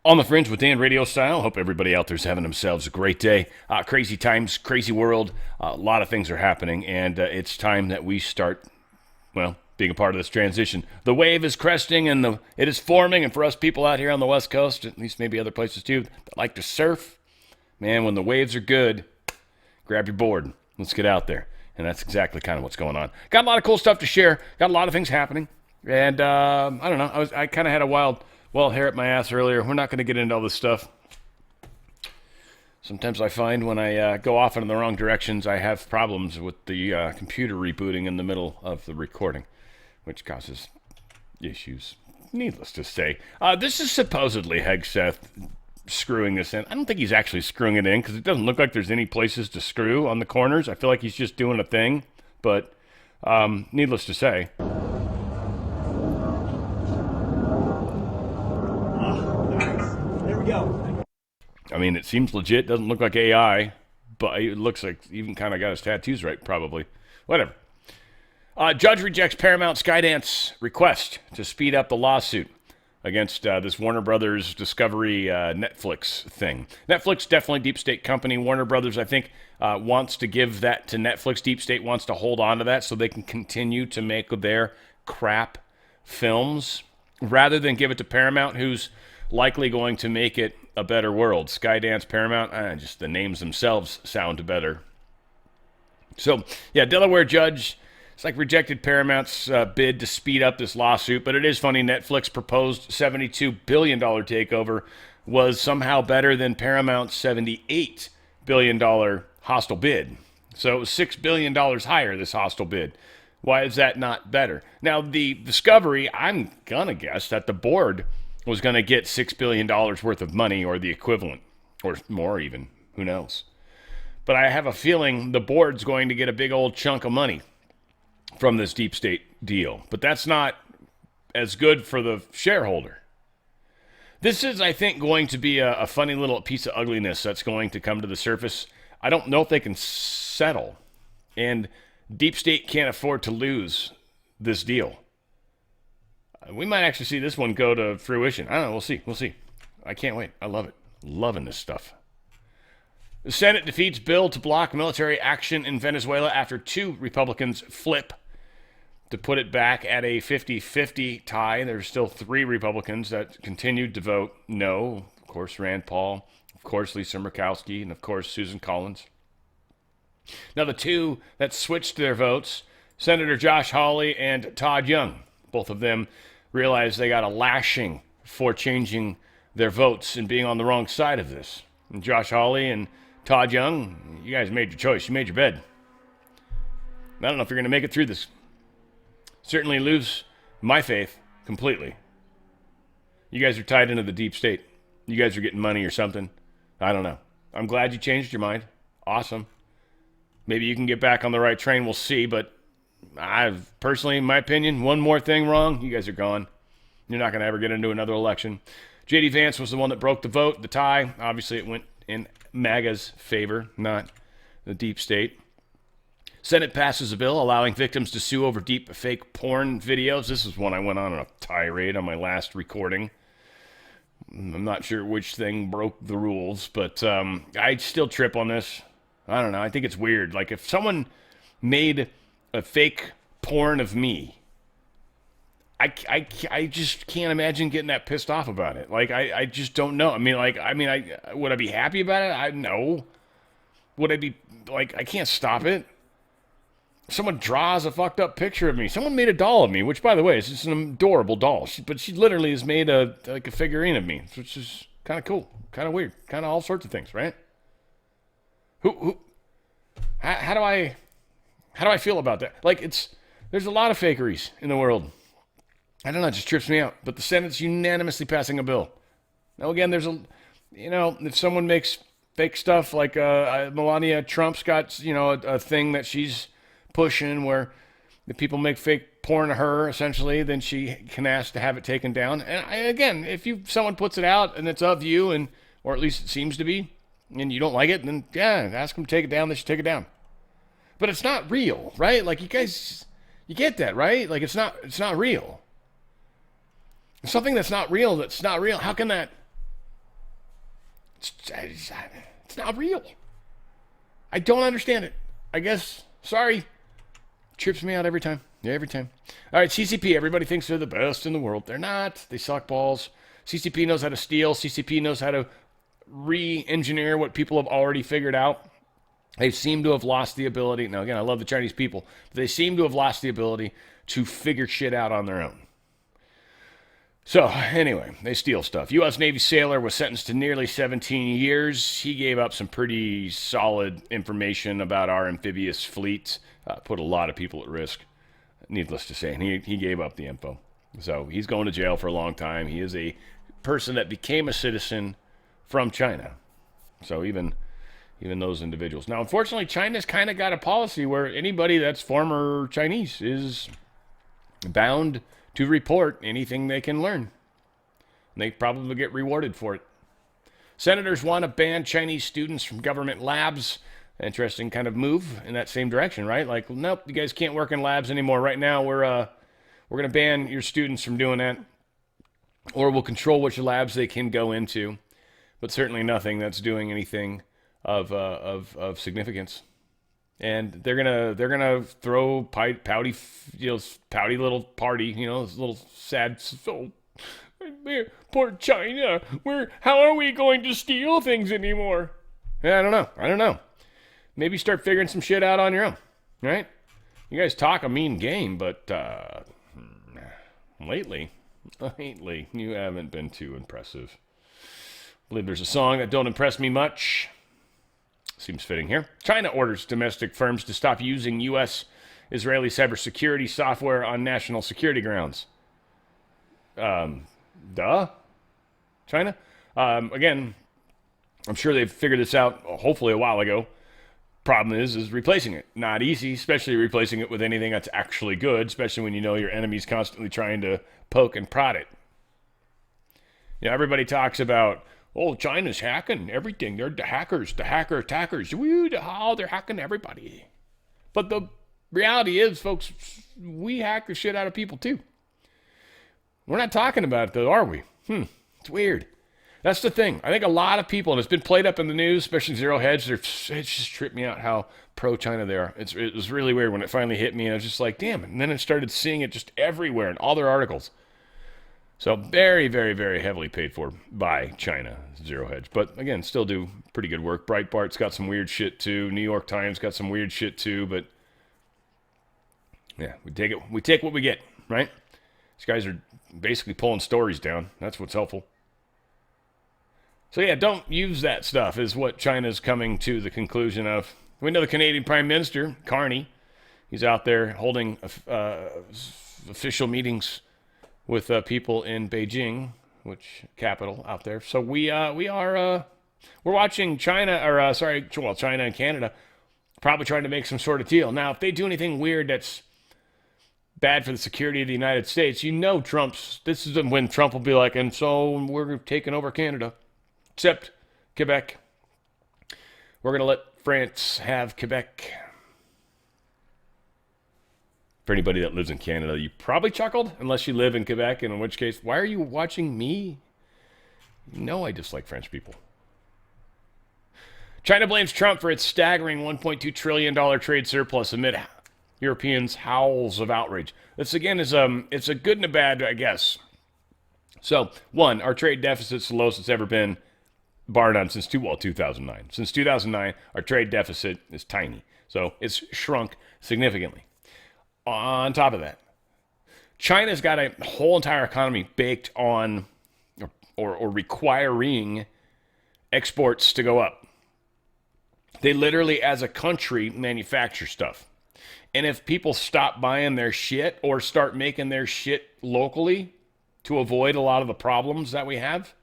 On the Fringe with Dan RadioStyle. Hope everybody out there's having themselves a great day. Crazy times, crazy world. A lot of things are happening, and it's time that we start, being a part of this transition. The wave is cresting, and it is forming, and for us people out here on the West Coast, at least maybe other places too, that like to surf, man, when the waves are good, grab your board. Let's get out there. And that's exactly kind of what's going on. Got a lot of cool stuff to share. Got a lot of things happening. And I don't know. I kind of had a wild hair at my ass earlier. We're not going to get into all this stuff. Sometimes I find when I go off in the wrong directions, I have problems with the computer rebooting in the middle of the recording, which causes issues. Needless to say, this is supposedly Hegseth screwing this in. I don't think he's actually screwing it in because it doesn't look like there's any places to screw on the corners. I feel like he's just doing a thing, but needless to say. There we go. I mean, it seems legit. Doesn't look like AI, but it looks like even kind of got his tattoos right, probably. Whatever. Judge rejects Paramount Skydance request to speed up the lawsuit against this Warner Brothers Discovery Netflix thing. Netflix, definitely deep state company. Warner Brothers, I think, wants to give that to Netflix. Deep state wants to hold on to that so they can continue to make their crap films rather than give it to Paramount, who's likely going to make it a better world. Skydance, Paramount, just the names themselves sound better. So, yeah, Delaware judge, it's like rejected Paramount's bid to speed up this lawsuit, but it is funny. Netflix proposed $72 billion takeover was somehow better than Paramount's $78 billion hostile bid. So it was $6 billion higher, this hostile bid. Why is that not better? Now, the Discovery, I'm going to guess that the board was going to get $6 billion worth of money or the equivalent, or more even. Who knows? But I have a feeling the board's going to get a big old chunk of money from this deep state deal. But that's not as good for the shareholder. This is, I think, going to be a funny little piece of ugliness that's going to come to the surface. I don't know if they can settle. And deep state can't afford to lose this deal. We might actually see this one go to fruition. I don't know. We'll see. We'll see. I can't wait. I love it. Loving this stuff. The Senate defeats bill to block military action in Venezuela after 2 Republicans flip to put it back at a 50-50 tie. There's still 3 Republicans that continued to vote no. Of course, Rand Paul. Of course, Lisa Murkowski. And, of course, Susan Collins. Now, the 2 that switched their votes, Senator Josh Hawley and Todd Young, both of them realized they got a lashing for changing their votes and being on the wrong side of this. And Josh Hawley and Todd Young, you guys made your choice. You made your bed. I don't know if you're going to make it through this. Certainly lose my faith completely. You guys are tied into the deep state. You guys are getting money or something. I don't know. I'm glad you changed your mind. Awesome. Maybe you can get back on the right train. We'll see. But I've personally, in my opinion, one more thing wrong, you guys are gone. You're not going to ever get into another election. J.D. Vance was the one that broke the vote, the tie. Obviously, it went in MAGA's favor, not the deep state. Senate passes a bill allowing victims to sue over deep fake porn videos. This is one I went on a tirade on my last recording. I'm not sure which thing broke the rules, but I still trip on this. I don't know. I think it's weird. Like, if someone made a fake porn of me, I just can't imagine getting that pissed off about it. Like, I just don't know. Would I be happy about it? No. Would I be, like, I can't stop it. Someone draws a fucked up picture of me. Someone made a doll of me, which, by the way, is just an adorable doll. But she literally has made a figurine of me, which is kind of cool, kind of weird, kind of all sorts of things, right? How do I feel about that? Like, there's a lot of fakeries in the world. I don't know, it just trips me out. But the Senate's unanimously passing a bill. Now, again, if someone makes fake stuff, like Melania Trump's got, a thing that she's pushing where the people make fake porn of her, essentially, then she can ask to have it taken down. And again, if someone puts it out and it's of you, or at least it seems to be, and you don't like it, then yeah, ask them to take it down. They should take it down. But it's not real, right? Like, you guys, you get that, right? Like, it's not real. Something that's not real, How can that It's not real. I don't understand it. I guess, sorry, trips me out every time. Yeah, every time. All right, CCP, everybody thinks they're the best in the world. They're not. They suck balls. CCP knows how to steal. CCP knows how to re-engineer what people have already figured out. They seem to have lost the ability. Now, again, I love the Chinese people, but they seem to have lost the ability to figure shit out on their own. So, anyway, they steal stuff. U.S. Navy sailor was sentenced to nearly 17 years. He gave up some pretty solid information about our amphibious fleet. Put a lot of people at risk, needless to say. And he gave up the info. So, he's going to jail for a long time. He is a person that became a citizen from China. So, even those individuals. Now, unfortunately, China's kind of got a policy where anybody that's former Chinese is bound to report anything they can learn. And they probably get rewarded for it. Senators want to ban Chinese students from government labs. Interesting kind of move in that same direction, right? Like, nope, you guys can't work in labs anymore. Right now, we're going to ban your students from doing that. Or we'll control which labs they can go into. But certainly nothing that's doing anything of significance. And they're gonna throw pouty little party, this little sad. Oh, poor China. How are we going to steal things anymore? Yeah, I don't know. Maybe start figuring some shit out on your own, right? You guys talk a mean game, but lately you haven't been too impressive. I believe there's a song that don't impress me much. Seems fitting here. China orders domestic firms to stop using U.S. Israeli cybersecurity software on national security grounds. China? Again, I'm sure they've figured this out hopefully a while ago. Problem is replacing it. Not easy, especially replacing it with anything that's actually good, especially when you know your enemy's constantly trying to poke and prod it. Everybody talks about, China's hacking everything. They're the hackers, the hacker attackers. They're hacking everybody. But the reality is, folks, we hack the shit out of people too. We're not talking about it though, are we? It's weird. That's the thing. I think a lot of people, and it's been played up in the news, especially Zero Hedge, it just tripped me out how pro-China they are. It was really weird when it finally hit me, and I was just like, damn it. And then I started seeing it just everywhere in all their articles. So very, very, very heavily paid for by China, Zero Hedge. But again, still do pretty good work. Breitbart's got some weird shit too. New York Times got some weird shit too. But yeah, we take it. We take what we get, right? These guys are basically pulling stories down. That's what's helpful. So yeah, don't use that stuff is what China's coming to the conclusion of. We know the Canadian Prime Minister, Carney, he's out there holding official meetings with people in Beijing, which capital out there. So we're watching China and Canada probably trying to make some sort of deal. Now, if they do anything weird that's bad for the security of the United States, this is when Trump will be like, and so we're taking over Canada, except Quebec. We're going to let France have Quebec. For anybody that lives in Canada, you probably chuckled, unless you live in Quebec, and in which case, why are you watching me? You know I dislike French people. China blames Trump for its staggering $1.2 trillion trade surplus amid Europeans' howls of outrage. This, again, is it's a good and a bad, I guess. So, one, our trade deficit's the lowest it's ever been, bar none, since 2009. Since 2009, our trade deficit is tiny. So, it's shrunk significantly. On top of that, China's got a whole entire economy baked on or requiring exports to go up. They literally, as a country, manufacture stuff. And if people stop buying their shit or start making their shit locally to avoid a lot of the problems that we have,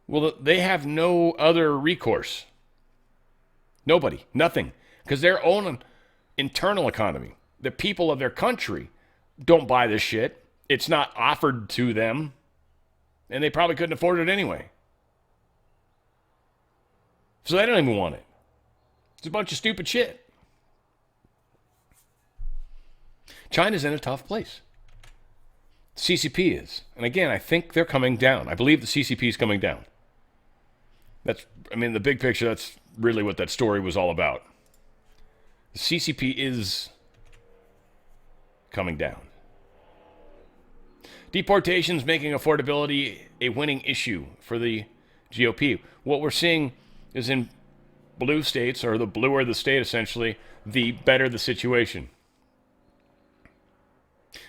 well, they have no other recourse. Nobody. Nothing. Because their own internal economy, the people of their country, don't buy this shit. It's not offered to them. And they probably couldn't afford it anyway. So they don't even want it. It's a bunch of stupid shit. China's in a tough place. CCP is. And again, I think they're coming down. I believe the CCP is coming down. The big picture, that's really what that story was all about. The CCP is coming down. Deportations making affordability a winning issue for the GOP. What we're seeing is in blue states, or the bluer the state essentially, the better the situation.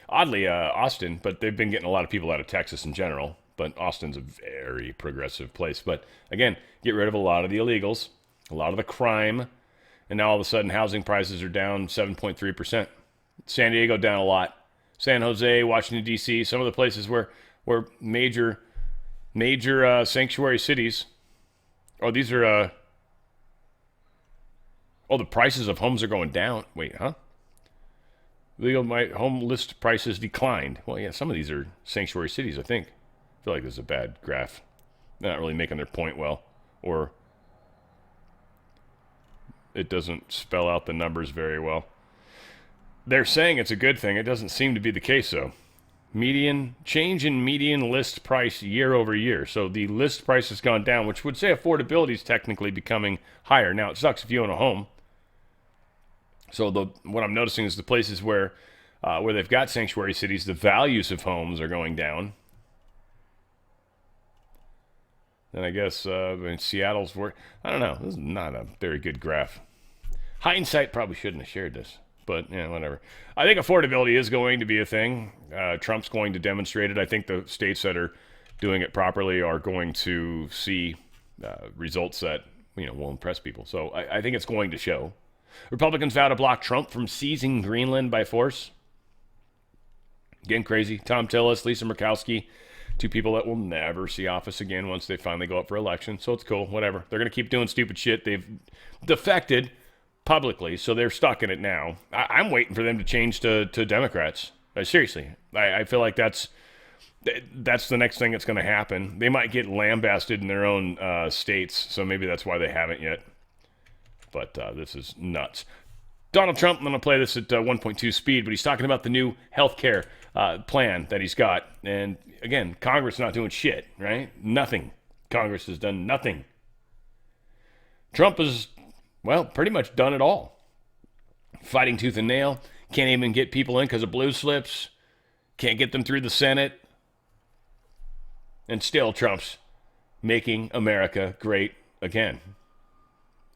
Oddly, Austin, but they've been getting a lot of people out of Texas in general. But Austin's a very progressive place. But again, get rid of a lot of the illegals, a lot of the crime, and now all of a sudden housing prices are down 7.3%. San Diego down a lot. San Jose, Washington, D.C., some of the places where major sanctuary cities. Oh, these are, the prices of homes are going down. Wait, huh? My home list prices declined. Well, yeah, some of these are sanctuary cities, I think. I feel like this is a bad graph. They're not really making their point well, or it doesn't spell out the numbers very well. They're saying it's a good thing. It doesn't seem to be the case, though. Change in median list price year over year. So the list price has gone down, which would say affordability is technically becoming higher. Now, it sucks if you own a home. So what I'm noticing is the places where they've got sanctuary cities, the values of homes are going down. And I guess in Seattle's work, I don't know. This is not a very good graph. Hindsight, probably shouldn't have shared this. But, yeah, whatever. I think affordability is going to be a thing. Trump's going to demonstrate it. I think the states that are doing it properly are going to see results that, will impress people. So I think it's going to show. Republicans vow to block Trump from seizing Greenland by force. Again, crazy. Tom Tillis, Lisa Murkowski, two people that will never see office again once they finally go up for election. So it's cool, whatever. They're going to keep doing stupid shit. They've defected publicly, so they're stuck in it now. I'm waiting for them to change to Democrats. Seriously, I feel like that's the next thing that's going to happen. They might get lambasted in their own states, so maybe that's why they haven't yet. But this is nuts. Donald Trump, I'm going to play this at 1.2 speed, but he's talking about the new health care plan that he's got. And again, Congress not doing shit, right? Nothing. Congress has done nothing. Trump has, pretty much done it all. Fighting tooth and nail. Can't even get people in because of blue slips. Can't get them through the Senate. And still, Trump's making America great again.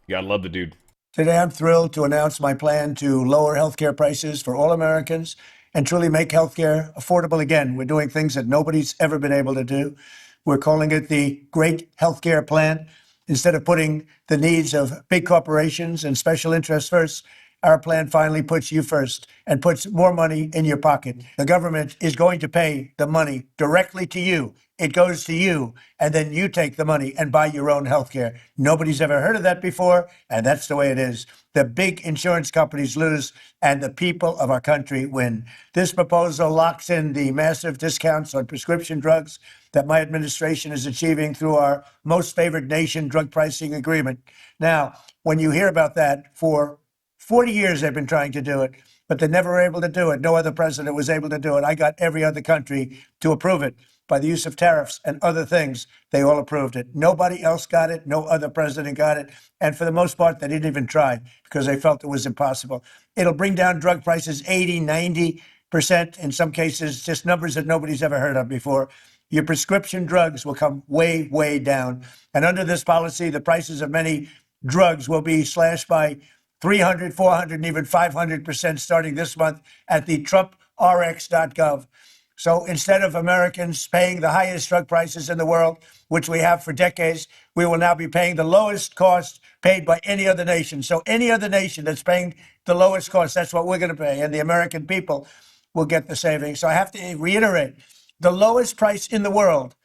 You gotta love the dude. Today, I'm thrilled to announce my plan to lower healthcare prices for all Americans and truly make healthcare affordable again. We're doing things that nobody's ever been able to do. We're calling it the Great Healthcare Plan. Instead of putting the needs of big corporations and special interests first, our plan finally puts you first and puts more money in your pocket. The government is going to pay the money directly to you. It goes to you, and then you take the money and buy your own health care. Nobody's ever heard of that before, and that's the way it is. The big insurance companies lose, and the people of our country win. This proposal locks in the massive discounts on prescription drugs that my administration is achieving through our most favored nation drug pricing agreement. Now, when you hear about that, for 40 years they've been trying to do it, but they never were able to do it. No other president was able to do it. I got every other country to approve it. By the use of tariffs and other things, they all approved it. Nobody else got it. No other president got it. And for the most part, they didn't even try because they felt it was impossible. It'll bring down drug prices 80, 90%, in some cases, just numbers that nobody's ever heard of before. Your prescription drugs will come way, way down. And under this policy, the prices of many drugs will be slashed by 300, 400, and even 500% starting this month at the TrumpRx.gov. So instead of Americans paying the highest drug prices in the world, which we have for decades, we will now be paying the lowest cost paid by any other nation. So any other nation that's paying the lowest cost, that's what we're going to pay. And the American people will get the savings. So I have to reiterate, the lowest price in the world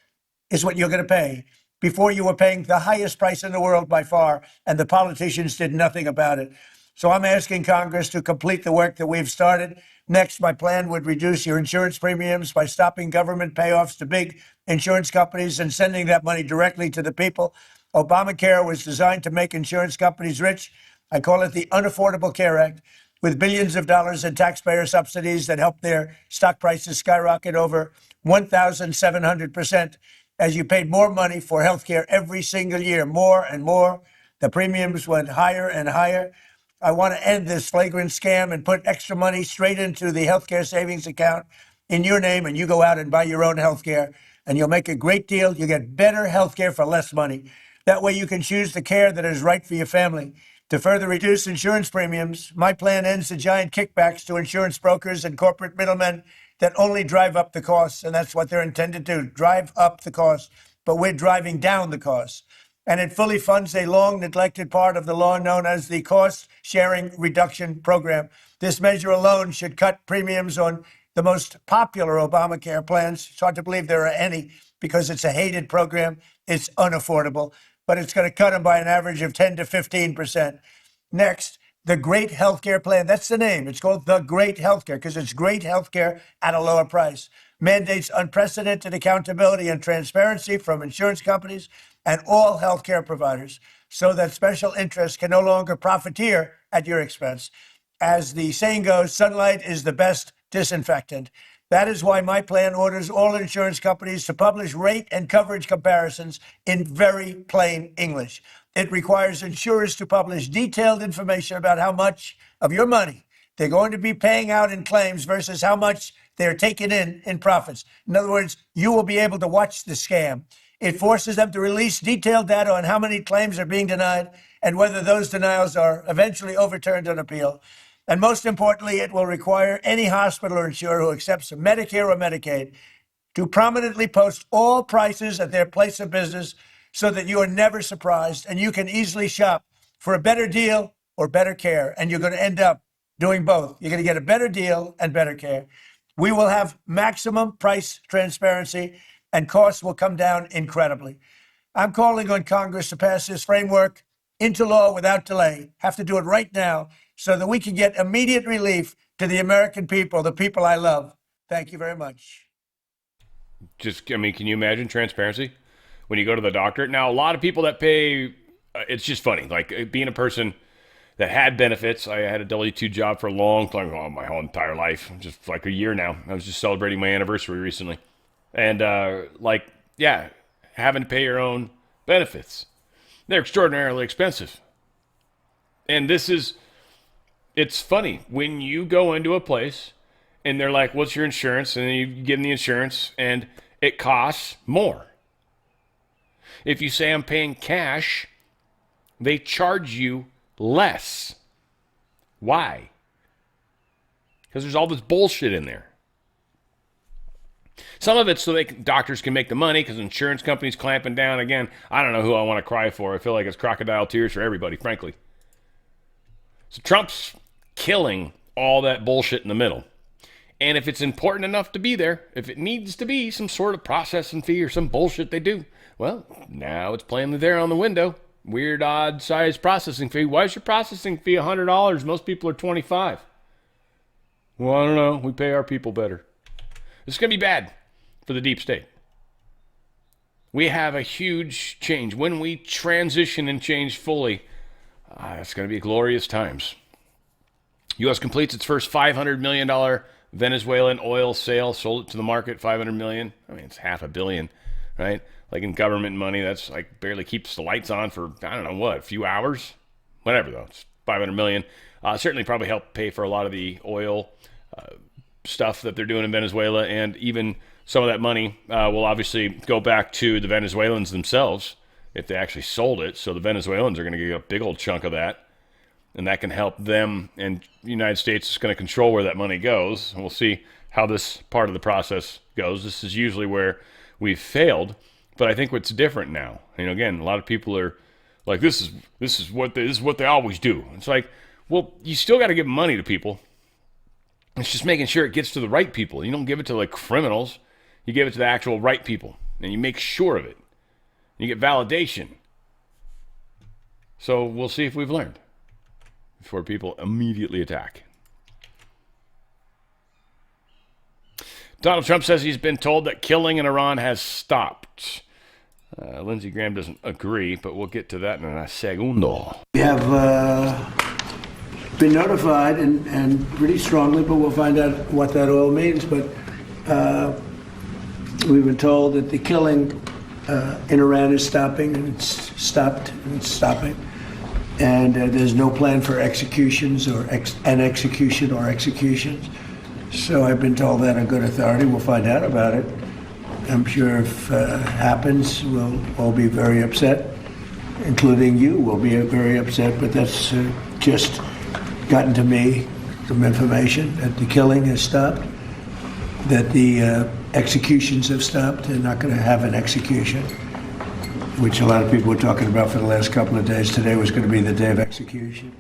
is what you're going to pay. Before, you were paying the highest price in the world by far, and the politicians did nothing about it. So I'm asking Congress to complete the work that we've started. Next, my plan would reduce your insurance premiums by stopping government payoffs to big insurance companies and sending that money directly to the people. Obamacare was designed to make insurance companies rich. I call it the Unaffordable Care Act, with billions of dollars in taxpayer subsidies that helped their stock prices skyrocket over 1,700%. as you paid more money for healthcare every single year, more and more. The premiums went higher and higher. I want to end this flagrant scam and put extra money straight into the healthcare savings account in your name, and you go out and buy your own healthcare, and you'll make a great deal. You get better healthcare for less money. That way you can choose the care that is right for your family. To further reduce insurance premiums, my plan ends the giant kickbacks to insurance brokers and corporate middlemen that only drive up the costs, and that's what they're intended to do, drive up the costs. But we're driving down the costs. And it fully funds a long neglected part of the law known as the Cost Sharing Reduction Program. This measure alone should cut premiums on the most popular Obamacare plans. It's hard to believe there are any because it's a hated program. It's unaffordable, but it's going to cut them by an average of 10 to 15%. Next, the Great Healthcare Plan. That's the name. It's called the Great Healthcare because it's great healthcare at a lower price. Mandates unprecedented accountability and transparency from insurance companies and all healthcare providers so that special interests can no longer profiteer at your expense. As the saying goes, sunlight is the best disinfectant. That is why my plan orders all insurance companies to publish rate and coverage comparisons in very plain English. It requires insurers to publish detailed information about how much of your money they're going to be paying out in claims versus how much they're taking in profits. In other words, you will be able to watch the scam. It forces them to release detailed data on how many claims are being denied and whether those denials are eventually overturned on appeal. And most importantly, it will require any hospital or insurer who accepts Medicare or Medicaid to prominently post all prices at their place of business so that you are never surprised and you can easily shop for a better deal or better care. And you're going to end up doing both. You're going to get a better deal and better care. We will have maximum price transparency and costs will come down incredibly. I'm calling on Congress to pass this framework into law without delay. Have to do it right now so that we can get immediate relief to the American people, the people I love. Thank you very much. Can you imagine transparency when you go to the doctor? Now, a lot of people that pay, it's just funny. Like being a person that had benefits, I had a W-2 job for a long time, my whole entire life, just like a year now. I was just celebrating my anniversary recently. And having to pay your own benefits. They're extraordinarily expensive. And it's funny. When you go into a place and they're like, what's your insurance? And then you give them the insurance and it costs more. If you say I'm paying cash, they charge you less. Why? Because there's all this bullshit in there. Some of it's so doctors can make the money because insurance companies clamping down. Again, I don't know who I want to cry for. I feel like it's crocodile tears for everybody, frankly. So Trump's killing all that bullshit in the middle. And if it's important enough to be there, if it needs to be some sort of processing fee or some bullshit they do, well, now it's plainly there on the window. Weird, odd size processing fee. Why is your processing fee $100? Most people are $25. Well, I don't know. We pay our people better. This is going to be bad for the deep state. We have a huge change. When we transition and change fully, it's going to be glorious times. U.S. completes its first $500 million Venezuelan oil sale, sold it to the market, $500 million. I mean, it's $500 million, right? Like in government money, that's like barely keeps the lights on for, I don't know what, a few hours? Whatever, though. It's $500 million. Certainly probably help pay for a lot of the oil stuff that they're doing in Venezuela, and even some of that money will obviously go back to the Venezuelans themselves if they actually sold it. So the Venezuelans are going to get a big old chunk of that, and that can help them, and the United States is going to control where that money goes. And we'll see how this part of the process goes. This is usually where we've failed, but I think what's different now, again, a lot of people are like, this is what they always do. It's like, well, you still got to give money to people. It's just making sure it gets to the right people. You don't give it to like criminals. You give it to the actual right people, and you make sure of it. You get validation. So we'll see if we've learned before people immediately attack. Donald Trump says he's been told that killing in Iran has stopped. Lindsey Graham doesn't agree, but we'll get to that in a segundo. We have been notified and pretty strongly, but we'll find out what that all means. But we've been told that the killing in Iran is stopping, and it's stopped, and it's stopping. And there's no plan for executions or an execution or executions. So I've been told that on good authority. We'll find out about it. I'm sure if it happens, we'll all be very upset, including you will be very upset, but that's just gotten to me, some information that the killing has stopped, that the executions have stopped. They're not going to have an execution, which a lot of people were talking about for the last couple of days. Today was going to be the day of execution.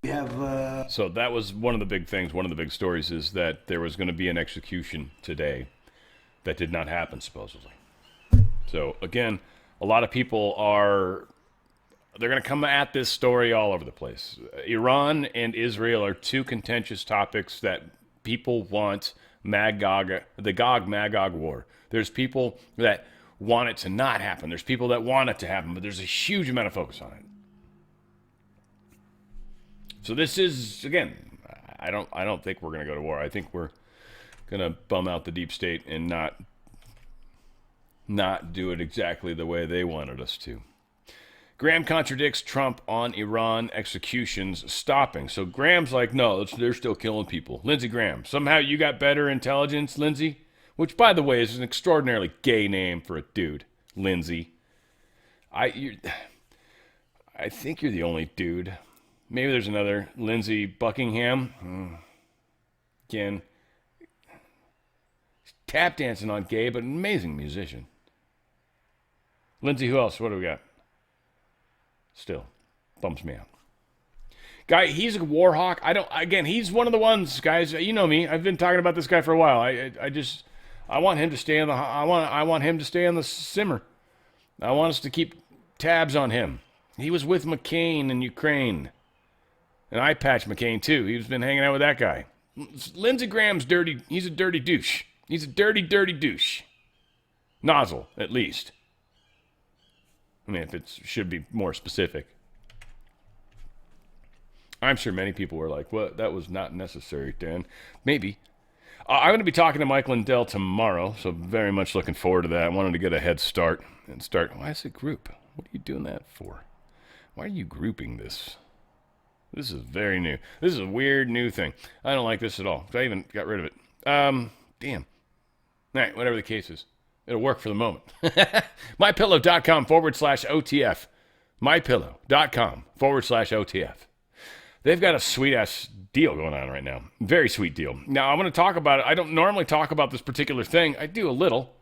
We have... So that was one of the big things, one of the big stories is that there was going to be an execution today that did not happen, supposedly. So, again, a lot of people they're going to come at this story all over the place. Iran and Israel are two contentious topics that people want the Gog-Magog war. There's people that want it to not happen. There's people that want it to happen, but there's a huge amount of focus on it. So this is, again, I don't think we're going to go to war. I think we're going to bum out the deep state and not do it exactly the way they wanted us to. Graham contradicts Trump on Iran executions stopping. So Graham's like, no, they're still killing people. Lindsey Graham, somehow you got better intelligence, Lindsey? Which, by the way, is an extraordinarily gay name for a dude, Lindsey. I think you're the only dude. Maybe there's another Lindsey Buckingham. Again, tap dancing on gay, but an amazing musician. Lindsey, who else? What do we got? Still, bumps me out. Guy, he's a war hawk. He's one of the ones, guys. You know me. I've been talking about this guy for a while. I want him to stay I want him to stay on the simmer. I want us to keep tabs on him. He was with McCain in Ukraine. And I patched McCain, too. He's been hanging out with that guy. Lindsey Graham's dirty. He's a dirty douche. He's a dirty, dirty douche. Nozzle, at least. I mean, if it should be more specific. I'm sure many people were like, well, that was not necessary, Dan. Maybe. I'm going to be talking to Mike Lindell tomorrow, so very much looking forward to that. I wanted to get a head start. Why is it group? What are you doing that for? Why are you grouping this? This is very new. This is a weird new thing. I don't like this at all. I even got rid of it. Damn. All right, whatever the case is. It'll work for the moment. MyPillow.com/OTF. MyPillow.com/OTF. They've got a sweet-ass deal going on right now. Very sweet deal. Now, I'm going to talk about it. I don't normally talk about this particular thing. I do a little.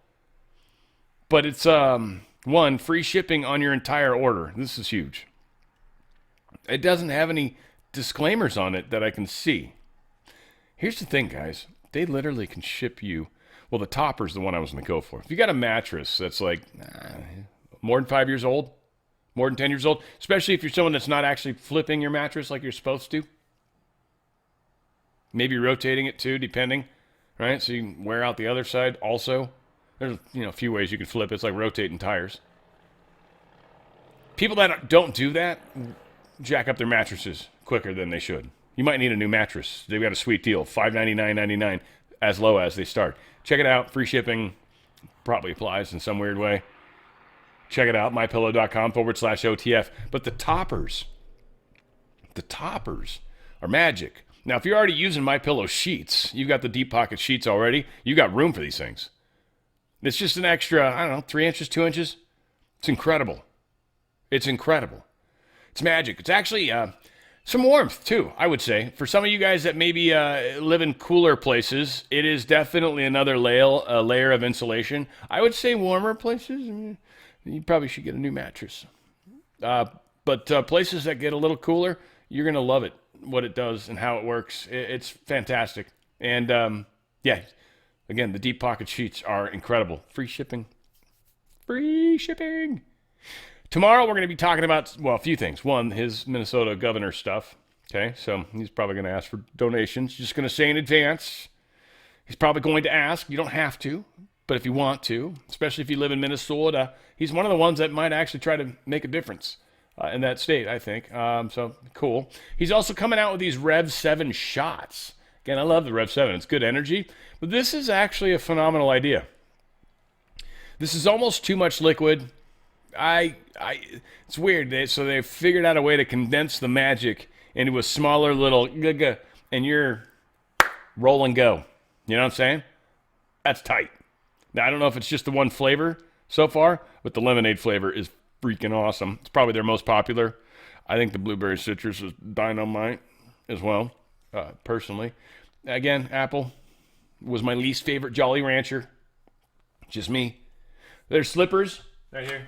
But it's, one, free shipping on your entire order. This is huge. It doesn't have any disclaimers on it that I can see. Here's the thing, guys. They literally can ship you. Well, the topper's the one I was going to go for. If you got a mattress that's like more than 5 years old, more than 10 years old, especially if you're someone that's not actually flipping your mattress like you're supposed to, maybe rotating it too, depending, right? So you can wear out the other side also. There's a few ways you can flip it. It's like rotating tires. People that don't do that jack up their mattresses quicker than they should. You might need a new mattress. They've got a sweet deal, $599.99, as low as they start. Check it out. Free shipping probably applies in some weird way. Check it out, mypillow.com/OTF. But the toppers are magic. Now, if you're already using MyPillow sheets, you've got the deep pocket sheets already, you got room for these things. It's just an extra, 3 inches, 2 inches. It's incredible. It's incredible. It's magic. It's actually some warmth, too, I would say. For some of you guys that maybe live in cooler places, it is definitely another layer of insulation. I would say warmer places, you probably should get a new mattress. But places that get a little cooler, you're going to love it, what it does and how it works. It's fantastic. And, again, the deep pocket sheets are incredible. Free shipping. Free shipping. Tomorrow we're going to be talking about, a few things. One, his Minnesota governor stuff. Okay, so he's probably going to ask for donations. Just going to say in advance, he's probably going to ask. You don't have to, but if you want to, especially if you live in Minnesota, he's one of the ones that might actually try to make a difference in that state, I think. So, cool. He's also coming out with these Rev 7 shots. Again, I love the Rev 7. It's good energy, but this is actually a phenomenal idea. This is almost too much liquid. It's weird. So they figured out a way to condense the magic into a smaller little, and you're roll and go. You know what I'm saying? That's tight. Now, I don't know if it's just the one flavor so far, but the lemonade flavor is freaking awesome. It's probably their most popular. I think the blueberry citrus is dynamite as well, personally. Again, apple was my least favorite Jolly Rancher. Just me. There's slippers right here.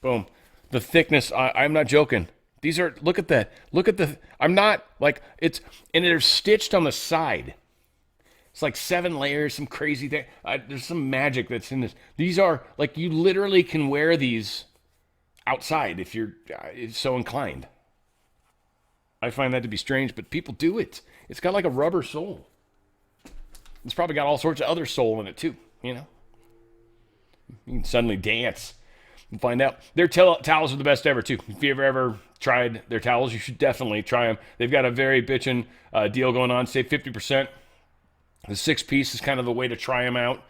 Boom. The thickness, I'm not joking. These are, look at that. Look at the, I'm not like, and they're stitched on the side. It's like 7 layers, some crazy thing. There's some magic that's in this. These are, like, you literally can wear these outside if you're so inclined. I find that to be strange, but people do it. It's got like a rubber sole. It's probably got all sorts of other sole in it too, you know? You can suddenly dance and find out. Their towels are the best ever too. If you've ever tried their towels, you should definitely try them. They've got a very bitchin' deal going on. Save 50%. The 6-piece is kind of the way to try them out.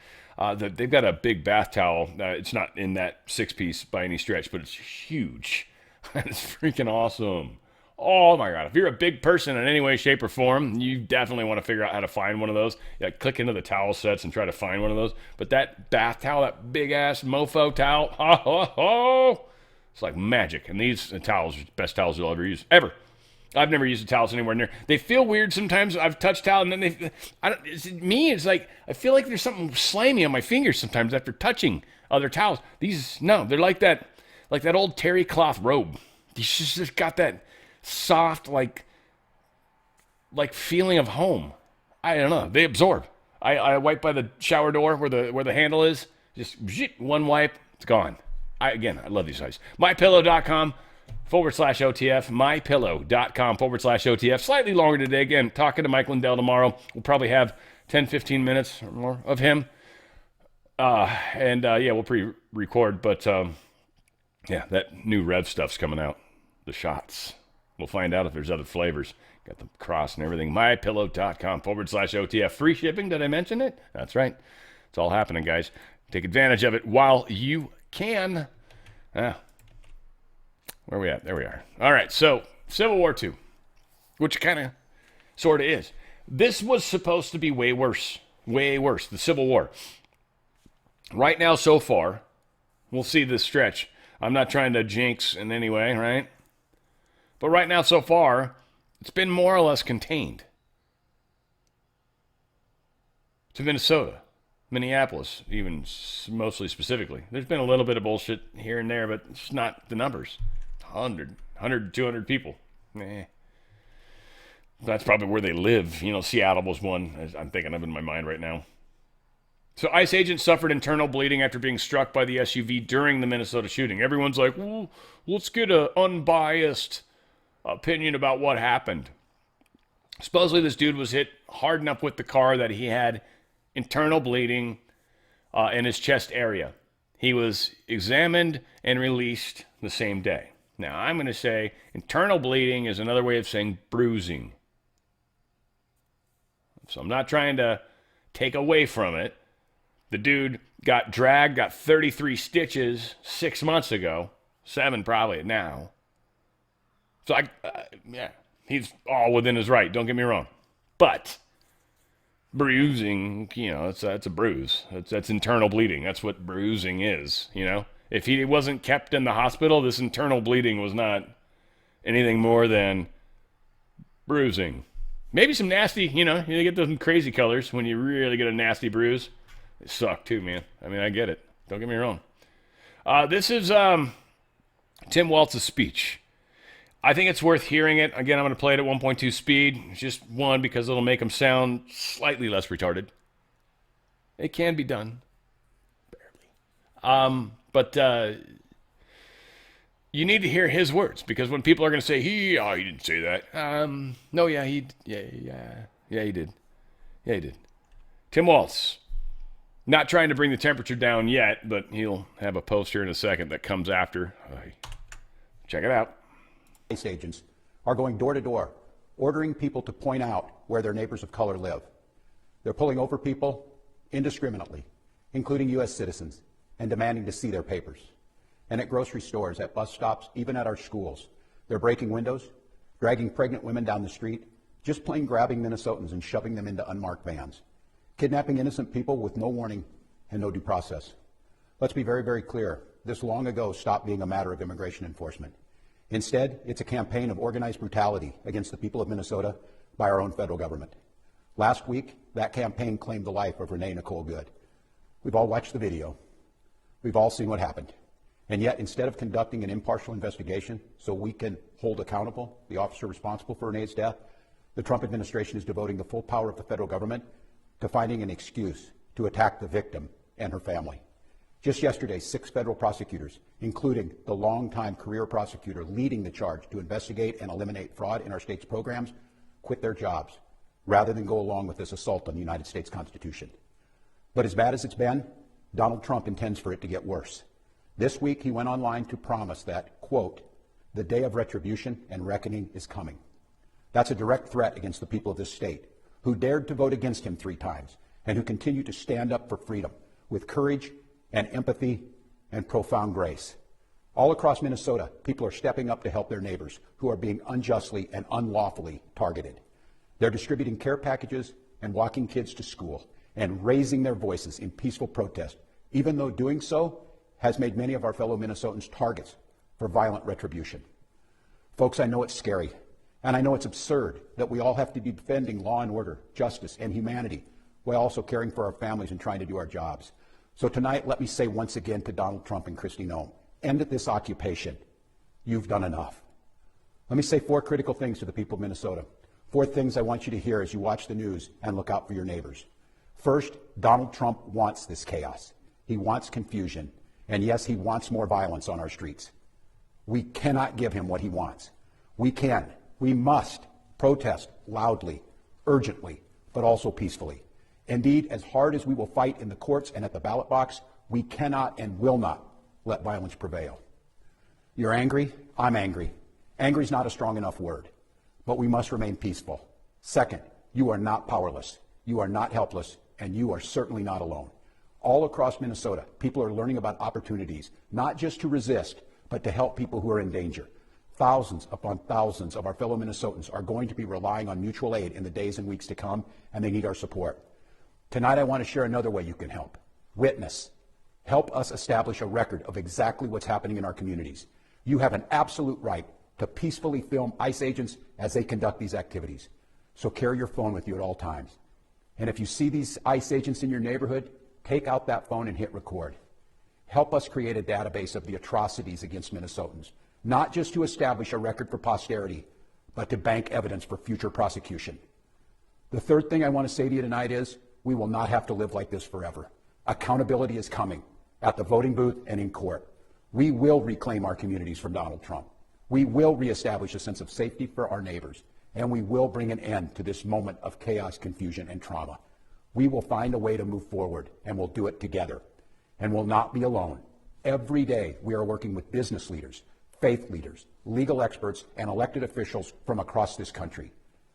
They've got a big bath towel. It's not in that 6-piece by any stretch, but it's huge. It's freaking awesome. Oh my God. If you're a big person in any way, shape, or form, you definitely want to figure out how to find one of those. Yeah, click into the towel sets and try to find one of those. But that bath towel, that big ass mofo towel, it's like magic. And these towels are the best towels you'll ever use. Ever. I've never used the towels anywhere near. They feel weird sometimes. I've touched towel and then it's like, I feel like there's something slimy on my fingers sometimes after touching other towels. They're like that old terry cloth robe. These just got that soft, like feeling of home. I don't know. They absorb. I wipe by the shower door where the handle is. Just one wipe, it's gone. I love these guys. MyPillow.com/OTF. MyPillow.com/OTF. Slightly longer today. Again, talking to Mike Lindell tomorrow. We'll probably have 10, 15 minutes or more of him. We'll pre-record. But that new Rev stuff's coming out. The shots. We'll find out if there's other flavors. Got the cross and everything. MyPillow.com/OTF. Free shipping. Did I mention it? That's right. It's all happening, guys. Take advantage of it while you can. Where are we at? There we are. All right. So, Civil War II, which kind of sort of is. This was supposed to be way worse. Way worse. The Civil War. Right now, so far, we'll see this stretch. I'm not trying to jinx in any way, right? But right now, so far, it's been more or less contained to Minnesota, Minneapolis, even mostly specifically. There's been a little bit of bullshit here and there, but it's not the numbers. 100, 200 people. That's probably where they live. You know, Seattle was one I'm thinking of in my mind right now. So ICE agents suffered internal bleeding after being struck by the SUV during the Minnesota shooting. Everyone's like, well, let's get an unbiased opinion about what happened. Supposedly this dude was hit hard enough with the car that he had internal bleeding in his chest area. He was examined and released the same day. Now, I'm going to say internal bleeding is another way of saying bruising. So I'm not trying to take away from it. The dude got dragged, got 33 stitches 6 months ago, 7 probably now. So, he's all within his right. Don't get me wrong. But bruising, that's a bruise. That's internal bleeding. That's what bruising is, If he wasn't kept in the hospital, this internal bleeding was not anything more than bruising. Maybe some nasty, you get those crazy colors when you really get a nasty bruise. They suck too, man. I mean, I get it. Don't get me wrong. This is Tim Walz's speech. I think it's worth hearing it. Again, I'm going to play it at 1.2 speed. It's just one because it'll make him sound slightly less retarded. It can be done. Barely. But you need to hear his words because when people are going to say, he didn't say that. No, he did. Yeah, he did. Tim Walz. Not trying to bring the temperature down yet, but he'll have a post here in a second that comes after. Check it out. ICE agents are going door to door, ordering people to point out where their neighbors of color live. They're pulling over people indiscriminately, including U.S. citizens, and demanding to see their papers. And at grocery stores, at bus stops, even at our schools, they're breaking windows, dragging pregnant women down the street, just plain grabbing Minnesotans and shoving them into unmarked vans, kidnapping innocent people with no warning and no due process. Let's be very, very clear. This long ago stopped being a matter of immigration enforcement. Instead, it's a campaign of organized brutality against the people of Minnesota by our own federal government. Last week, that campaign claimed the life of Renee Nicole Good. We've all watched the video. We've all seen what happened. And yet, instead of conducting an impartial investigation so we can hold accountable the officer responsible for Renee's death, the Trump administration is devoting the full power of the federal government to finding an excuse to attack the victim and her family. Just yesterday, 6 federal prosecutors, including the longtime career prosecutor leading the charge to investigate and eliminate fraud in our state's programs, quit their jobs rather than go along with this assault on the United States Constitution. But as bad as it's been, Donald Trump intends for it to get worse. This week, he went online to promise that, quote, the day of retribution and reckoning is coming. That's a direct threat against the people of this state, who dared to vote against him 3 times and who continue to stand up for freedom with courage and empathy and profound grace. All across Minnesota, people are stepping up to help their neighbors who are being unjustly and unlawfully targeted. They're distributing care packages and walking kids to school and raising their voices in peaceful protest, even though doing so has made many of our fellow Minnesotans targets for violent retribution. Folks, I know it's scary, and I know it's absurd that we all have to be defending law and order, justice, and humanity while also caring for our families and trying to do our jobs. So tonight, let me say once again to Donald Trump and Kristi Noem, end this occupation. You've done enough. Let me say 4 critical things to the people of Minnesota. 4 things I want you to hear as you watch the news and look out for your neighbors. First, Donald Trump wants this chaos. He wants confusion. And yes, he wants more violence on our streets. We cannot give him what he wants. We must protest loudly, urgently, but also peacefully. Indeed, as hard as we will fight in the courts and at the ballot box, we cannot and will not let violence prevail. You're angry? I'm angry. Angry is not a strong enough word, but we must remain peaceful. Second, you are not powerless. You are not helpless, and you are certainly not alone. All across Minnesota, people are learning about opportunities, not just to resist, but to help people who are in danger. Thousands upon thousands of our fellow Minnesotans are going to be relying on mutual aid in the days and weeks to come, and they need our support. Tonight, I want to share another way you can help. Witness. Help us establish a record of exactly what's happening in our communities. You have an absolute right to peacefully film ICE agents as they conduct these activities. So carry your phone with you at all times. And if you see these ICE agents in your neighborhood, take out that phone and hit record. Help us create a database of the atrocities against Minnesotans, not just to establish a record for posterity, but to bank evidence for future prosecution. The third thing I want to say to you tonight is we will not have to live like this forever. Accountability is coming at the voting booth and in court. We will reclaim our communities from Donald Trump. We will reestablish a sense of safety for our neighbors, and we will bring an end to this moment of chaos, confusion, and trauma. We will find a way to move forward, and we'll do it together, and we'll not be alone. Every day, we are working with business leaders, faith leaders, legal experts, and elected officials from across this country.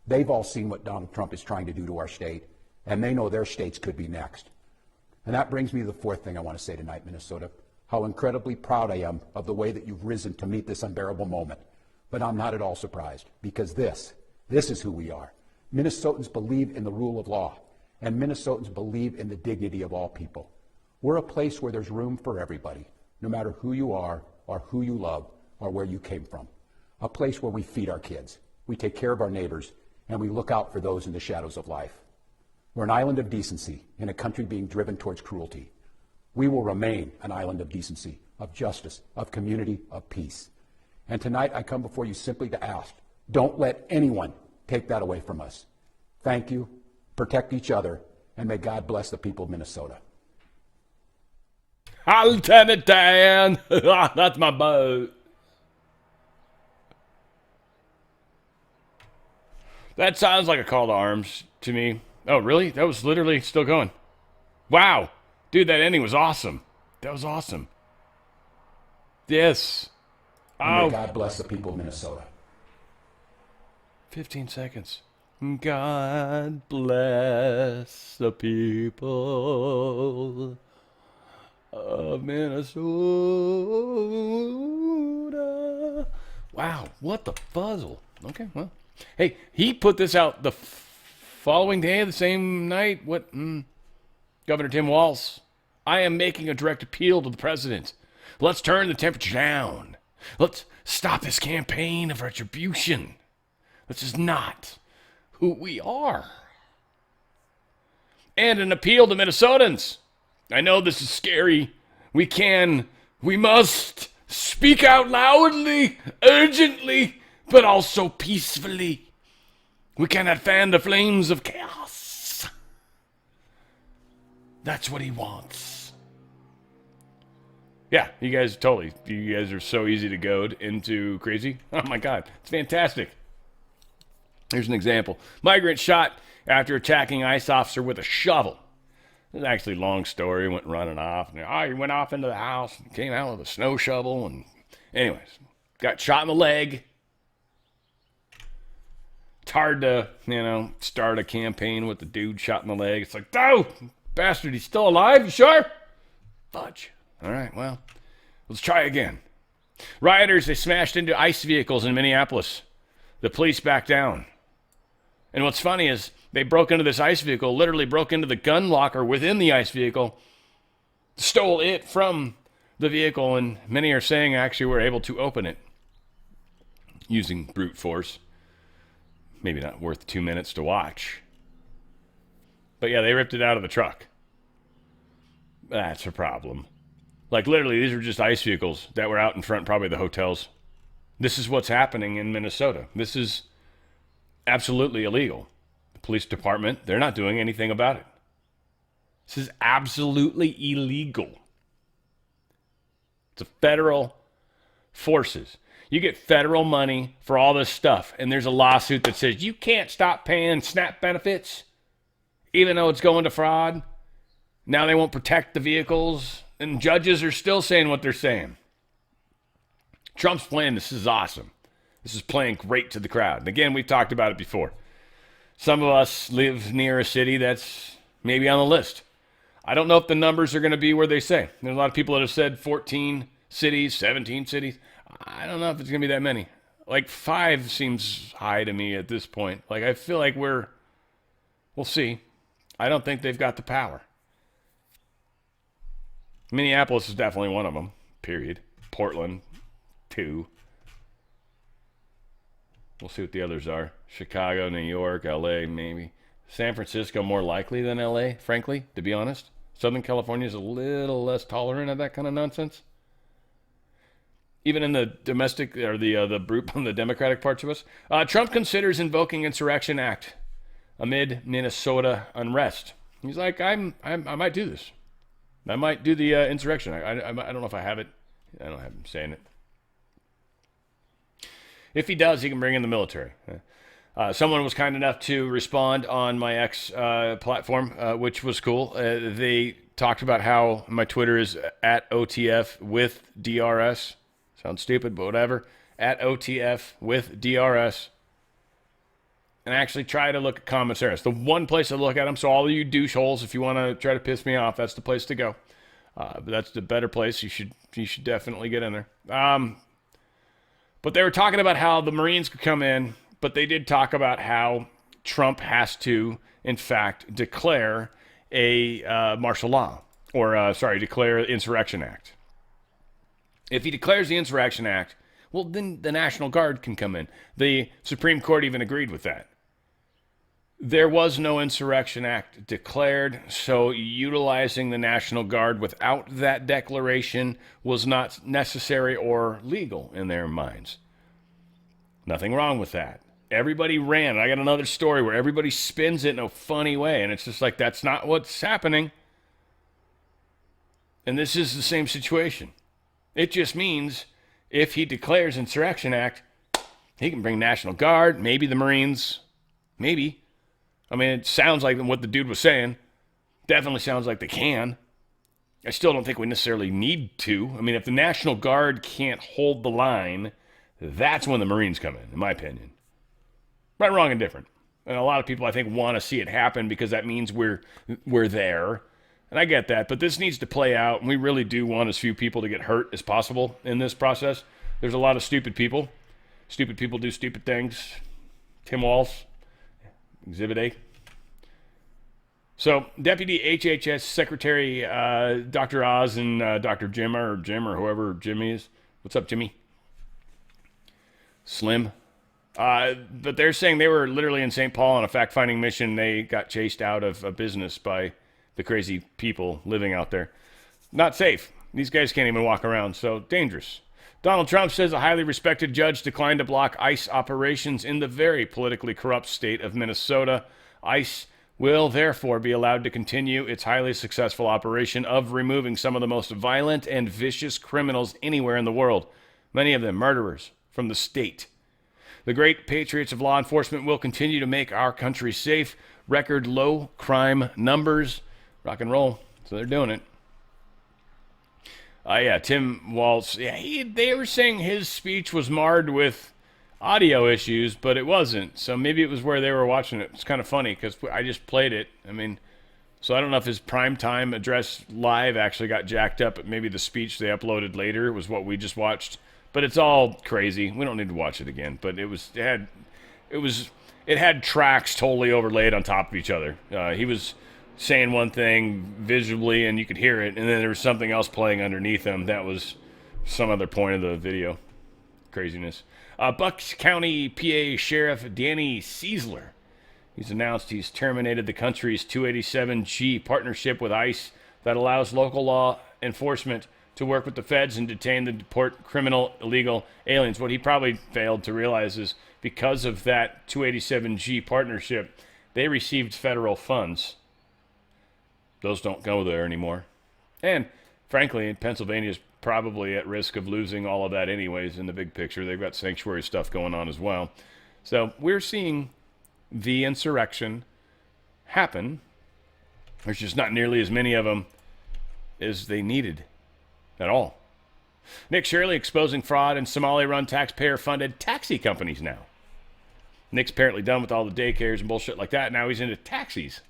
They've all seen what Donald Trump is trying to do to our state, and they know their states could be next. And that brings me to the fourth thing I want to say tonight, Minnesota, how incredibly proud I am of the way that you've risen to meet this unbearable moment. But I'm not at all surprised, because this is who we are. Minnesotans believe in the rule of law, and Minnesotans believe in the dignity of all people. We're a place where there's room for everybody, no matter who you are or who you love or where you came from. A place where we feed our kids, we take care of our neighbors, and we look out for those in the shadows of life. We're an island of decency in a country being driven towards cruelty. We will remain an island of decency, of justice, of community, of peace. And tonight I come before you simply to ask, don't let anyone take that away from us. Thank you, protect each other, and may God bless the people of Minnesota. Lieutenant Dan, that's my boat. That sounds like a call to arms to me. Oh, really? That was literally still going. Wow. Dude, that ending was awesome. That was awesome. Yes. And may God bless the people of Minnesota. 15 seconds. God bless the people of Minnesota. Wow, what the fuzzle. Okay, well. Hey, he put this out the following day, the same night. Governor Tim Walz. I am making a direct appeal to the president. Let's turn the temperature down. Let's stop this campaign of retribution. This is not who we are. And an appeal to Minnesotans. I know this is scary. We must speak out loudly, urgently, but also peacefully. We cannot fan the flames of chaos. That's what he wants. Yeah, you guys are so easy to goad into crazy. Oh my God, it's fantastic. Here's an example. Migrant shot after attacking ICE officer with a shovel. It's actually a long story. Went running off. He went off into the house and came out with a snow shovel. And anyways, got shot in the leg. It's hard to, start a campaign with the dude shot in the leg. It's like, oh, bastard, he's still alive? You sure? Fudge. All right, well, let's try again. Rioters, they smashed into ICE vehicles in Minneapolis. The police backed down. And what's funny is they broke into this ICE vehicle, literally broke into the gun locker within the ICE vehicle, stole it from the vehicle, and many are saying actually were able to open it using brute force. Maybe not worth 2 minutes to watch. But yeah, they ripped it out of the truck. That's a problem. Like literally, these were just ICE vehicles that were out in front, probably the hotels. This is what's happening in Minnesota. This is absolutely illegal. The police department, they're not doing anything about it. This is absolutely illegal. It's a federal forces. You get federal money for all this stuff, and there's a lawsuit that says you can't stop paying SNAP benefits, even though it's going to fraud. Now they won't protect the vehicles, and judges are still saying what they're saying. Trump's playing this is awesome. This is playing great to the crowd. And again, we've talked about it before. Some of us live near a city that's maybe on the list. I don't know if the numbers are going to be where they say. There's a lot of people that have said 14 cities, 17 cities. I don't know if it's going to be that many. Like 5 seems high to me at this point. Like I feel like we'll see. I don't think they've got the power. Minneapolis is definitely one of them, period. Portland, 2. We'll see what the others are. Chicago, New York, LA, maybe. San Francisco more likely than LA, frankly, to be honest. Southern California is a little less tolerant of that kind of nonsense. Even in the domestic or the Democratic parts of us. Trump considers invoking Insurrection Act amid Minnesota unrest. He's like, I might do this. I might do the Insurrection Act. I don't know if I have it. I don't have him saying it. If he does, he can bring in the military. Someone was kind enough to respond on my X platform, which was cool. They talked about how my Twitter is at OTF with DRS. Sounds stupid, but whatever. At OTF with DRS. And actually try to look at comments there. It's the one place I look at them. So all of you douche holes, if you want to try to piss me off, that's the place to go. But that's the better place. You should definitely get in there. But they were talking about how the Marines could come in, but they did talk about how Trump has to, in fact, declare a martial law. Or, declare Insurrection Act. If he declares the Insurrection Act, well, then the National Guard can come in. The Supreme Court even agreed with that. There was no Insurrection Act declared, so utilizing the National Guard without that declaration was not necessary or legal in their minds. Nothing wrong with that. Everybody ran. I got another story where everybody spins it in a funny way, and it's just like, that's not what's happening. And this is the same situation. It just means if he declares Insurrection Act, he can bring National Guard, maybe the Marines, maybe. I mean, it sounds like what the dude was saying. Definitely sounds like they can. I still don't think we necessarily need to. I mean, if the National Guard can't hold the line, that's when the Marines come in my opinion. Right, wrong, and different. And a lot of people, I think, want to see it happen because that means we're there. And I get that, but this needs to play out, and we really do want as few people to get hurt as possible in this process. There's a lot of stupid people. Stupid people do stupid things. Tim Walz, Exhibit A. So, Deputy HHS Secretary Dr. Oz and Dr. Jim or whoever Jimmy is. What's up, Jimmy? Slim. But they're saying they were literally in St. Paul on a fact-finding mission. They got chased out of a business by the crazy people living out there. Not safe. These guys can't even walk around, so dangerous. Donald Trump says a highly respected judge declined to block ICE operations in the very politically corrupt state of Minnesota. ICE will therefore be allowed to continue its highly successful operation of removing some of the most violent and vicious criminals anywhere in the world, many of them murderers, from the state. The great patriots of law enforcement will continue to make our country safe. Record low crime numbers. Rock and roll. So they're doing it. Yeah, Tim Walz. Yeah, they were saying his speech was marred with audio issues, but it wasn't. So maybe it was where they were watching it. It's kind of funny because I just played it. I mean, so I don't know if his primetime address live actually got jacked up, but maybe the speech they uploaded later was what we just watched. But it's all crazy. We don't need to watch it again. But it had tracks totally overlaid on top of each other. He was saying one thing visually, and you could hear it, and then there was something else playing underneath him. That was some other point of the video. Craziness. Bucks County, PA Sheriff Danny Seisler. He's announced he's terminated the country's 287G partnership with ICE that allows local law enforcement to work with the feds and detain and deport criminal illegal aliens. What he probably failed to realize is because of that 287G partnership, they received federal funds. Those don't go there anymore. And frankly, Pennsylvania is probably at risk of losing all of that anyways in the big picture. They've got sanctuary stuff going on as well. So we're seeing the insurrection happen. There's just not nearly as many of them as they needed at all. Nick Shirley exposing fraud in Somali-run taxpayer-funded taxi companies now. Nick's apparently done with all the daycares and bullshit like that. Now he's into taxis.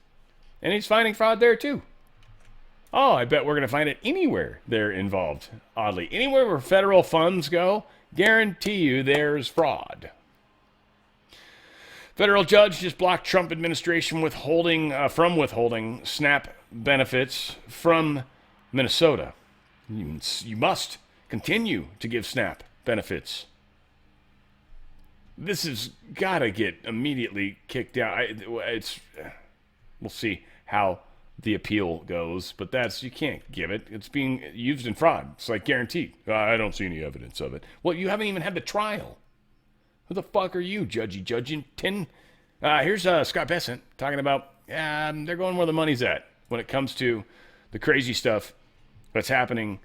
And he's finding fraud there too. Oh, I bet we're going to find it anywhere they're involved. Oddly, anywhere where federal funds go, guarantee you there's fraud. Federal judge just blocked Trump administration from withholding SNAP benefits from Minnesota. You must continue to give SNAP benefits. This has got to get immediately kicked out. We'll see how the appeal goes, but you can't give it. It's being used in fraud. It's like guaranteed. I don't see any evidence of it. Well, you haven't even had the trial. Who the fuck are you, judging 10? Here's Scott Bessent talking about they're going where the money's at when it comes to the crazy stuff that's happening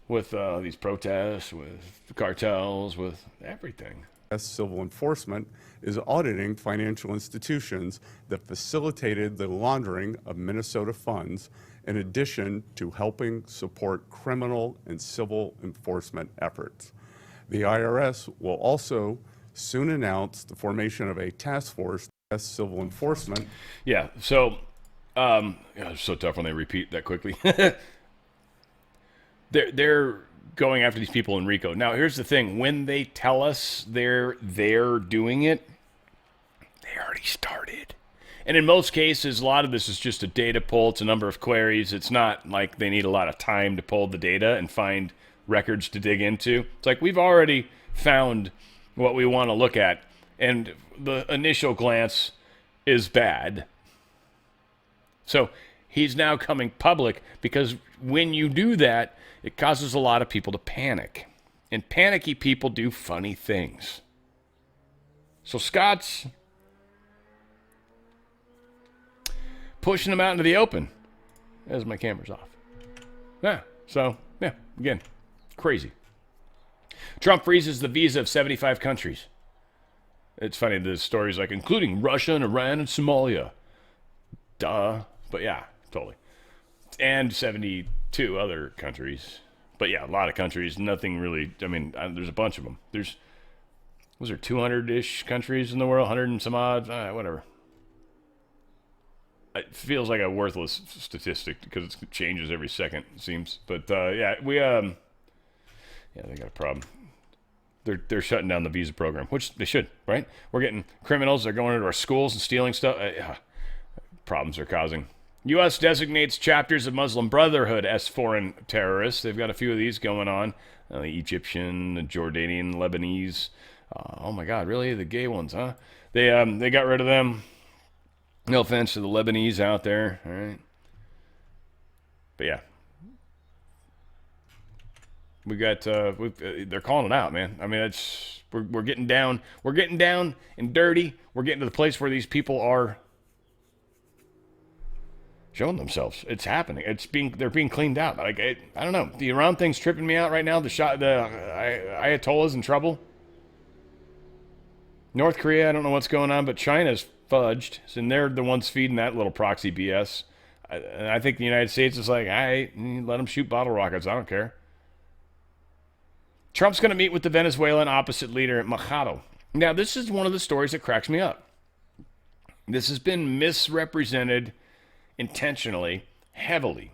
with these protests, with the cartels, with everything. Civil enforcement is auditing financial institutions that facilitated the laundering of Minnesota funds, in addition to helping support criminal and civil enforcement efforts. The IRS will also soon announce the formation of a task force to civil enforcement. Yeah, so it's so tough when they repeat that quickly. They're going after these people in RICO. Now, here's the thing. When they tell us they're doing it, they already started. And in most cases, a lot of this is just a data pull. It's a number of queries. It's not like they need a lot of time to pull the data and find records to dig into. It's like we've already found what we want to look at, and the initial glance is bad. So he's now coming public because when you do that, it causes a lot of people to panic. And panicky people do funny things. So Scott's pushing them out into the open. As my camera's off. Again, crazy. Trump freezes the visa of 75 countries. It's funny, the story's like, including Russia and Iran and Somalia. Duh. But yeah, totally. And 72 other countries. But yeah, a lot of countries. Nothing really, there's a bunch of them. Was there 200-ish countries in the world? 100 and some odd? Whatever. it feels like a worthless statistic because it changes every second, it seems. But yeah, they got a problem. They're shutting down the visa program, which they should, right? We're getting criminals. They're going into our schools and stealing stuff. Problems they're causing. U.S. designates chapters of Muslim Brotherhood as foreign terrorists. They've got a few of these going on. The Egyptian, the Jordanian, Lebanese. Oh my God, really? The gay ones, huh? They got rid of them. No offense to the Lebanese out there, all right? But yeah. We got they're calling it out, man. I mean, we're getting down and dirty. We're getting to the place where these people are showing themselves. It's happening. They're being cleaned out. Like I don't know. The Iran thing's tripping me out right now. The Ayatollah's in trouble. North Korea, I don't know what's going on, but China's fudged, and they're the ones feeding that little proxy BS. I think the United States is like, let them shoot bottle rockets. I don't care. Trump's going to meet with the Venezuelan opposite leader, Machado. Now, this is one of the stories that cracks me up. This has been misrepresented intentionally, heavily.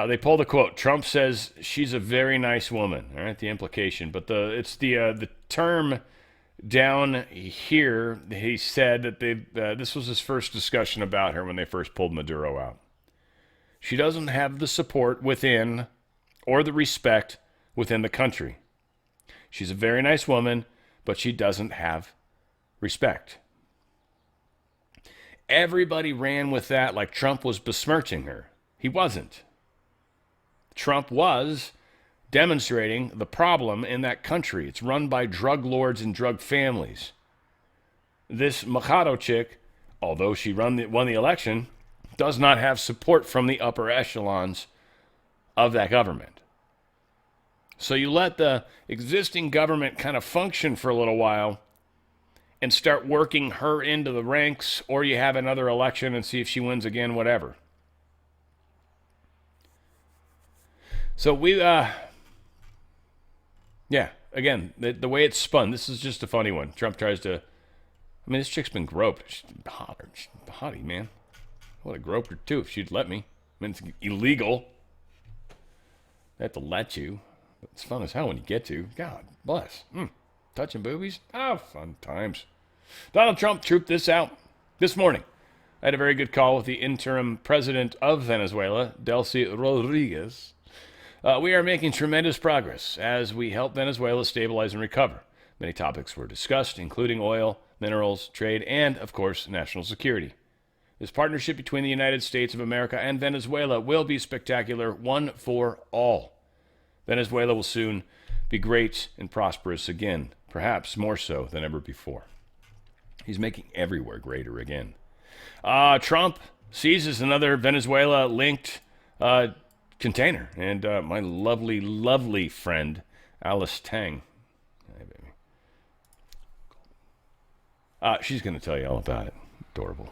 They pulled a quote. Trump says she's a very nice woman. All right, the implication. But it's the term down here. He said that this was his first discussion about her when they first pulled Maduro out. She doesn't have the support within or the respect within the country. She's a very nice woman, but she doesn't have respect. Everybody ran with that like Trump was besmirching her. He wasn't. Trump was demonstrating the problem in that country. It's run by drug lords and drug families. This Machado chick, although she won the election, does not have support from the upper echelons of that government. So you let the existing government kind of function for a little while and start working her into the ranks, or you have another election and see if she wins again, whatever. So again, the way it's spun, this is just a funny one. Trump tries to, this chick's been groped. She's a hottie, man. I would have groped her too if she'd let me. It's illegal. They have to let you. It's fun as hell when you get to. God bless. Touching boobies? Oh, fun times. Donald Trump trooped this out this morning. I had a very good call with the interim president of Venezuela, Delcy Rodriguez. We are making tremendous progress as we help Venezuela stabilize and recover. Many topics were discussed, including oil, minerals, trade, and, of course, national security. This partnership between the United States of America and Venezuela will be spectacular, one for all. Venezuela will soon be great and prosperous again, perhaps more so than ever before. He's making everywhere greater again. Trump seizes another Venezuela-linked container, and my lovely, lovely friend, Alice Tang. Hey, baby. She's going to tell you all about it. Adorable.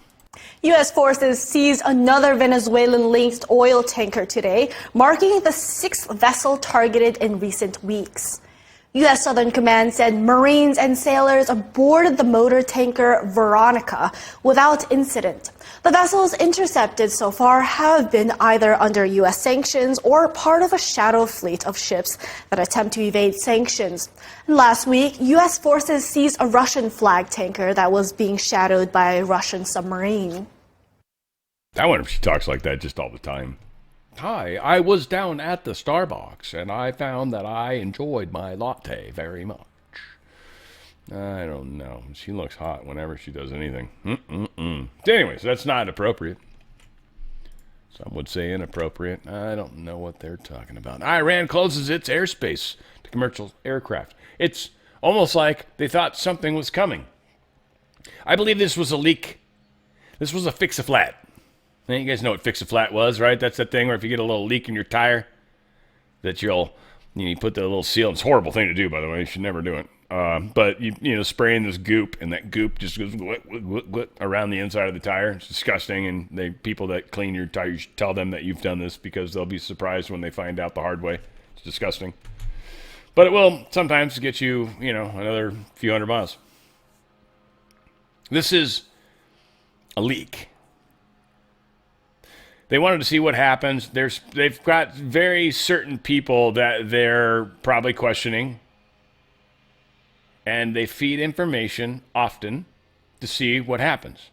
U.S. forces seized another Venezuelan-linked oil tanker today, marking the sixth vessel targeted in recent weeks. U.S. Southern Command said Marines and sailors boarded the motor tanker Veronica without incident. The vessels intercepted so far have been either under U.S. sanctions or part of a shadow fleet of ships that attempt to evade sanctions. Last week, U.S. forces seized a Russian flag tanker that was being shadowed by a Russian submarine. I wonder if she talks like that just all the time. Hi, I was down at the Starbucks, and I found that I enjoyed my latte very much. I don't know. She looks hot whenever she does anything. Anyways, that's not appropriate. Some would say inappropriate. I don't know what they're talking about. Iran closes its airspace to commercial aircraft. It's almost like they thought something was coming. I believe this was a leak. This was a fix-a-flat. You guys know what fix-a-flat was, right? That's that thing where if you get a little leak in your tire, that you put the little seal. It's a horrible thing to do, by the way. You should never do it. But you spray in this goop, and that goop just goes around the inside of the tire. It's disgusting, and people that clean your tire, you should tell them that you've done this because they'll be surprised when they find out the hard way. It's disgusting. But it will sometimes get you, another few hundred miles. This is a leak. They wanted to see what happens. They've got very certain people that they're probably questioning. And they feed information often to see what happens.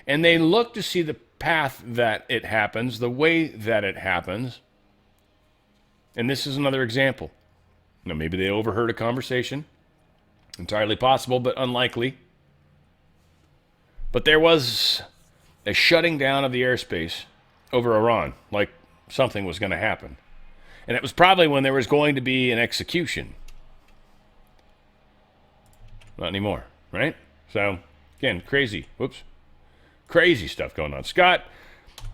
And they look to see the path that it happens, the way that it happens. And this is another example. Now, maybe they overheard a conversation. Entirely possible, but unlikely. But there was a shutting down of the airspace over Iran, like something was going to happen. And it was probably when there was going to be an execution. Not anymore, right? So, again, crazy stuff going on. Scott,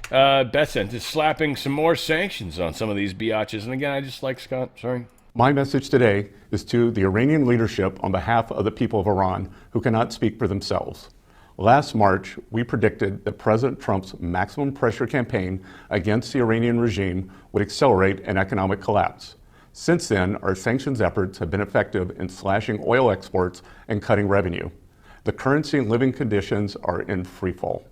Beth sent is slapping some more sanctions on some of these biatches. And again, I just like Scott, sorry. My message today is to the Iranian leadership on behalf of the people of Iran who cannot speak for themselves. Last March, we predicted that President Trump's maximum pressure campaign against the Iranian regime would accelerate an economic collapse. Since then, our sanctions efforts have been effective in slashing oil exports and cutting revenue. The currency and living conditions are in freefall.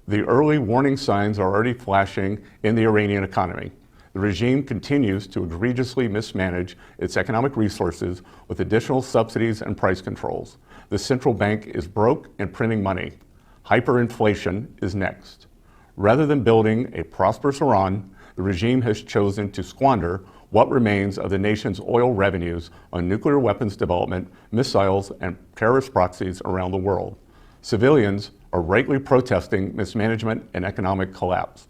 The early warning signs are already flashing in the Iranian economy. The regime continues to egregiously mismanage its economic resources with additional subsidies and price controls. The central bank is broke and printing money. Hyperinflation is next. Rather than building a prosperous Iran, the regime has chosen to squander what remains of the nation's oil revenues on nuclear weapons development, missiles, and terrorist proxies around the world. Civilians are rightly protesting mismanagement and economic collapse.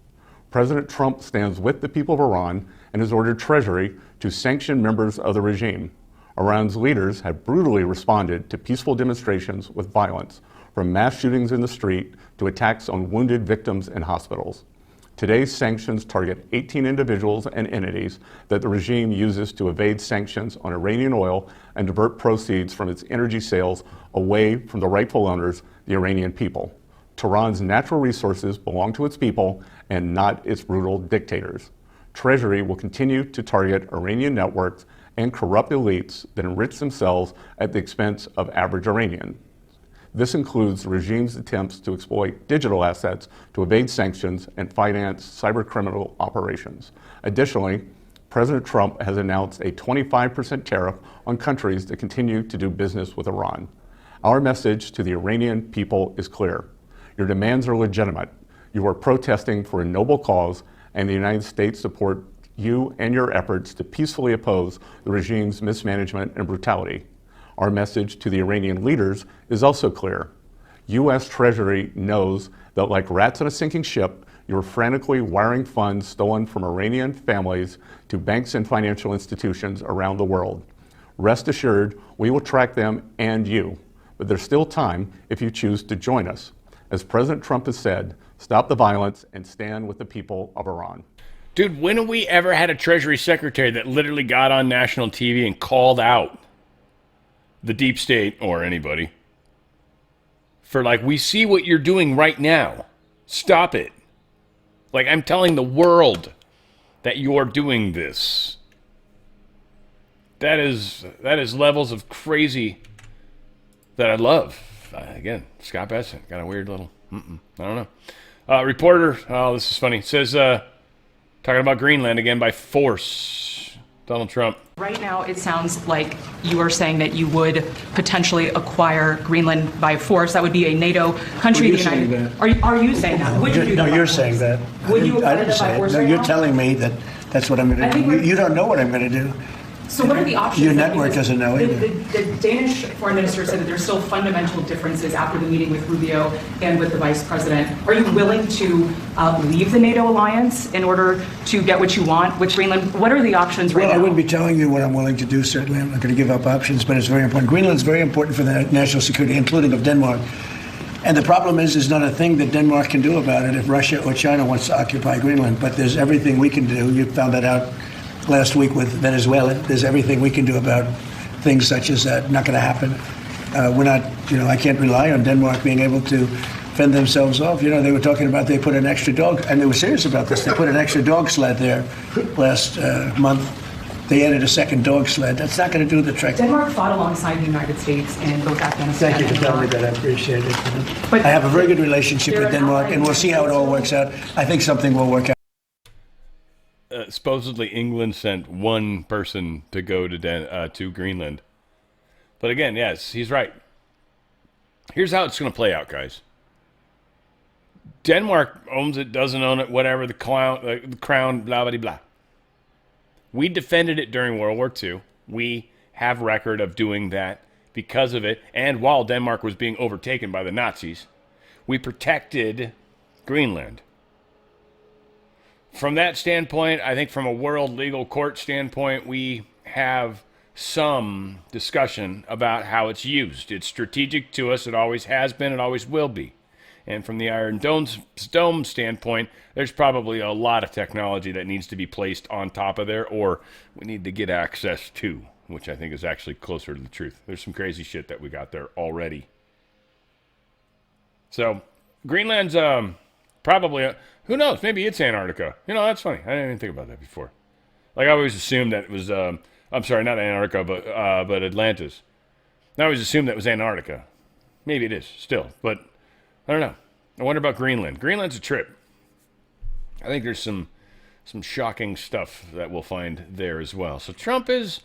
President Trump stands with the people of Iran and has ordered Treasury to sanction members of the regime. Iran's leaders have brutally responded to peaceful demonstrations with violence, from mass shootings in the street to attacks on wounded victims in hospitals. Today's sanctions target 18 individuals and entities that the regime uses to evade sanctions on Iranian oil and divert proceeds from its energy sales away from the rightful owners, the Iranian people. Tehran's natural resources belong to its people and not its brutal dictators. Treasury will continue to target Iranian networks and corrupt elites that enrich themselves at the expense of average Iranians. This includes the regime's attempts to exploit digital assets to evade sanctions and finance cybercriminal operations. Additionally, President Trump has announced a 25% tariff on countries that continue to do business with Iran. Our message to the Iranian people is clear. Your demands are legitimate. You are protesting for a noble cause, and the United States supports you and your efforts to peacefully oppose the regime's mismanagement and brutality. Our message to the Iranian leaders is also clear. U.S. Treasury knows that like rats on a sinking ship, you are frantically wiring funds stolen from Iranian families to banks and financial institutions around the world. Rest assured, we will track them and you, but there's still time if you choose to join us. As President Trump has said, stop the violence and stand with the people of Iran. Dude, when have we ever had a Treasury Secretary that literally got on national TV and called out the deep state or anybody for like, we see what you're doing right now. Stop it. Like, I'm telling the world that you're doing this. That is levels of crazy that I love. Again, Scott Bessent got a weird little, I don't know. Reporter, oh, this is funny, says, talking about Greenland again by force. Donald Trump. Right now, it sounds like you are saying that you would potentially acquire Greenland by force. That would be a NATO country. Well, you're saying that. Are you saying that? Would you do that? No, you're saying that. Would you I didn't say it. No, you're telling me that that's what I'm going to do. You don't know what I'm going to do. So what are the options? Your network doesn't know either. The Danish foreign minister said that there's still fundamental differences after the meeting with Rubio and with the vice president. Are you willing to leave the NATO alliance in order to get what you want with Greenland? What are the options right now? Well, I wouldn't be telling you what I'm willing to do, certainly. I'm not going to give up options, but it's very important. Greenland's very important for the national security, including of Denmark. And the problem is, there's not a thing that Denmark can do about it if Russia or China wants to occupy Greenland. But there's everything we can do. You found that out last week with Venezuela. There's everything we can do about things such as that. Not going to happen. We're not, I can't rely on Denmark being able to fend themselves off. They were talking about they put an extra dog, and they were serious about this. They put an extra dog sled there last month they added a second dog sled. That's not going to do the trick. Denmark fought alongside the United States in both Afghanistan Thank you for and telling me Iraq. that. I appreciate it. But I have a very good relationship they're with Denmark, an and we'll see how it all works out. I think something will work out. Supposedly England sent one person to go to Greenland. But again, yes, he's right. Here's how it's going to play out, guys. Denmark owns it, doesn't own it, whatever, the crown, blah, blah, blah. We defended it during World War II. We have record of doing that because of it. And while Denmark was being overtaken by the Nazis, we protected Greenland. From that standpoint, I think from a world legal court standpoint, we have some discussion about how it's used. It's strategic to us. It always has been. It always will be. And from the Iron Dome standpoint, there's probably a lot of technology that needs to be placed on top of there, or we need to get access to, which I think is actually closer to the truth. There's some crazy shit that we got there already. So Greenland's probably, who knows, maybe it's Antarctica. You know, that's funny. I didn't even think about that before. Like I always assumed that it was, I'm sorry, not Antarctica, but Atlantis. I always assumed that was Antarctica. Maybe it is still, but I don't know. I wonder about Greenland. Greenland's a trip. I think there's some shocking stuff that we'll find there as well. So Trump is,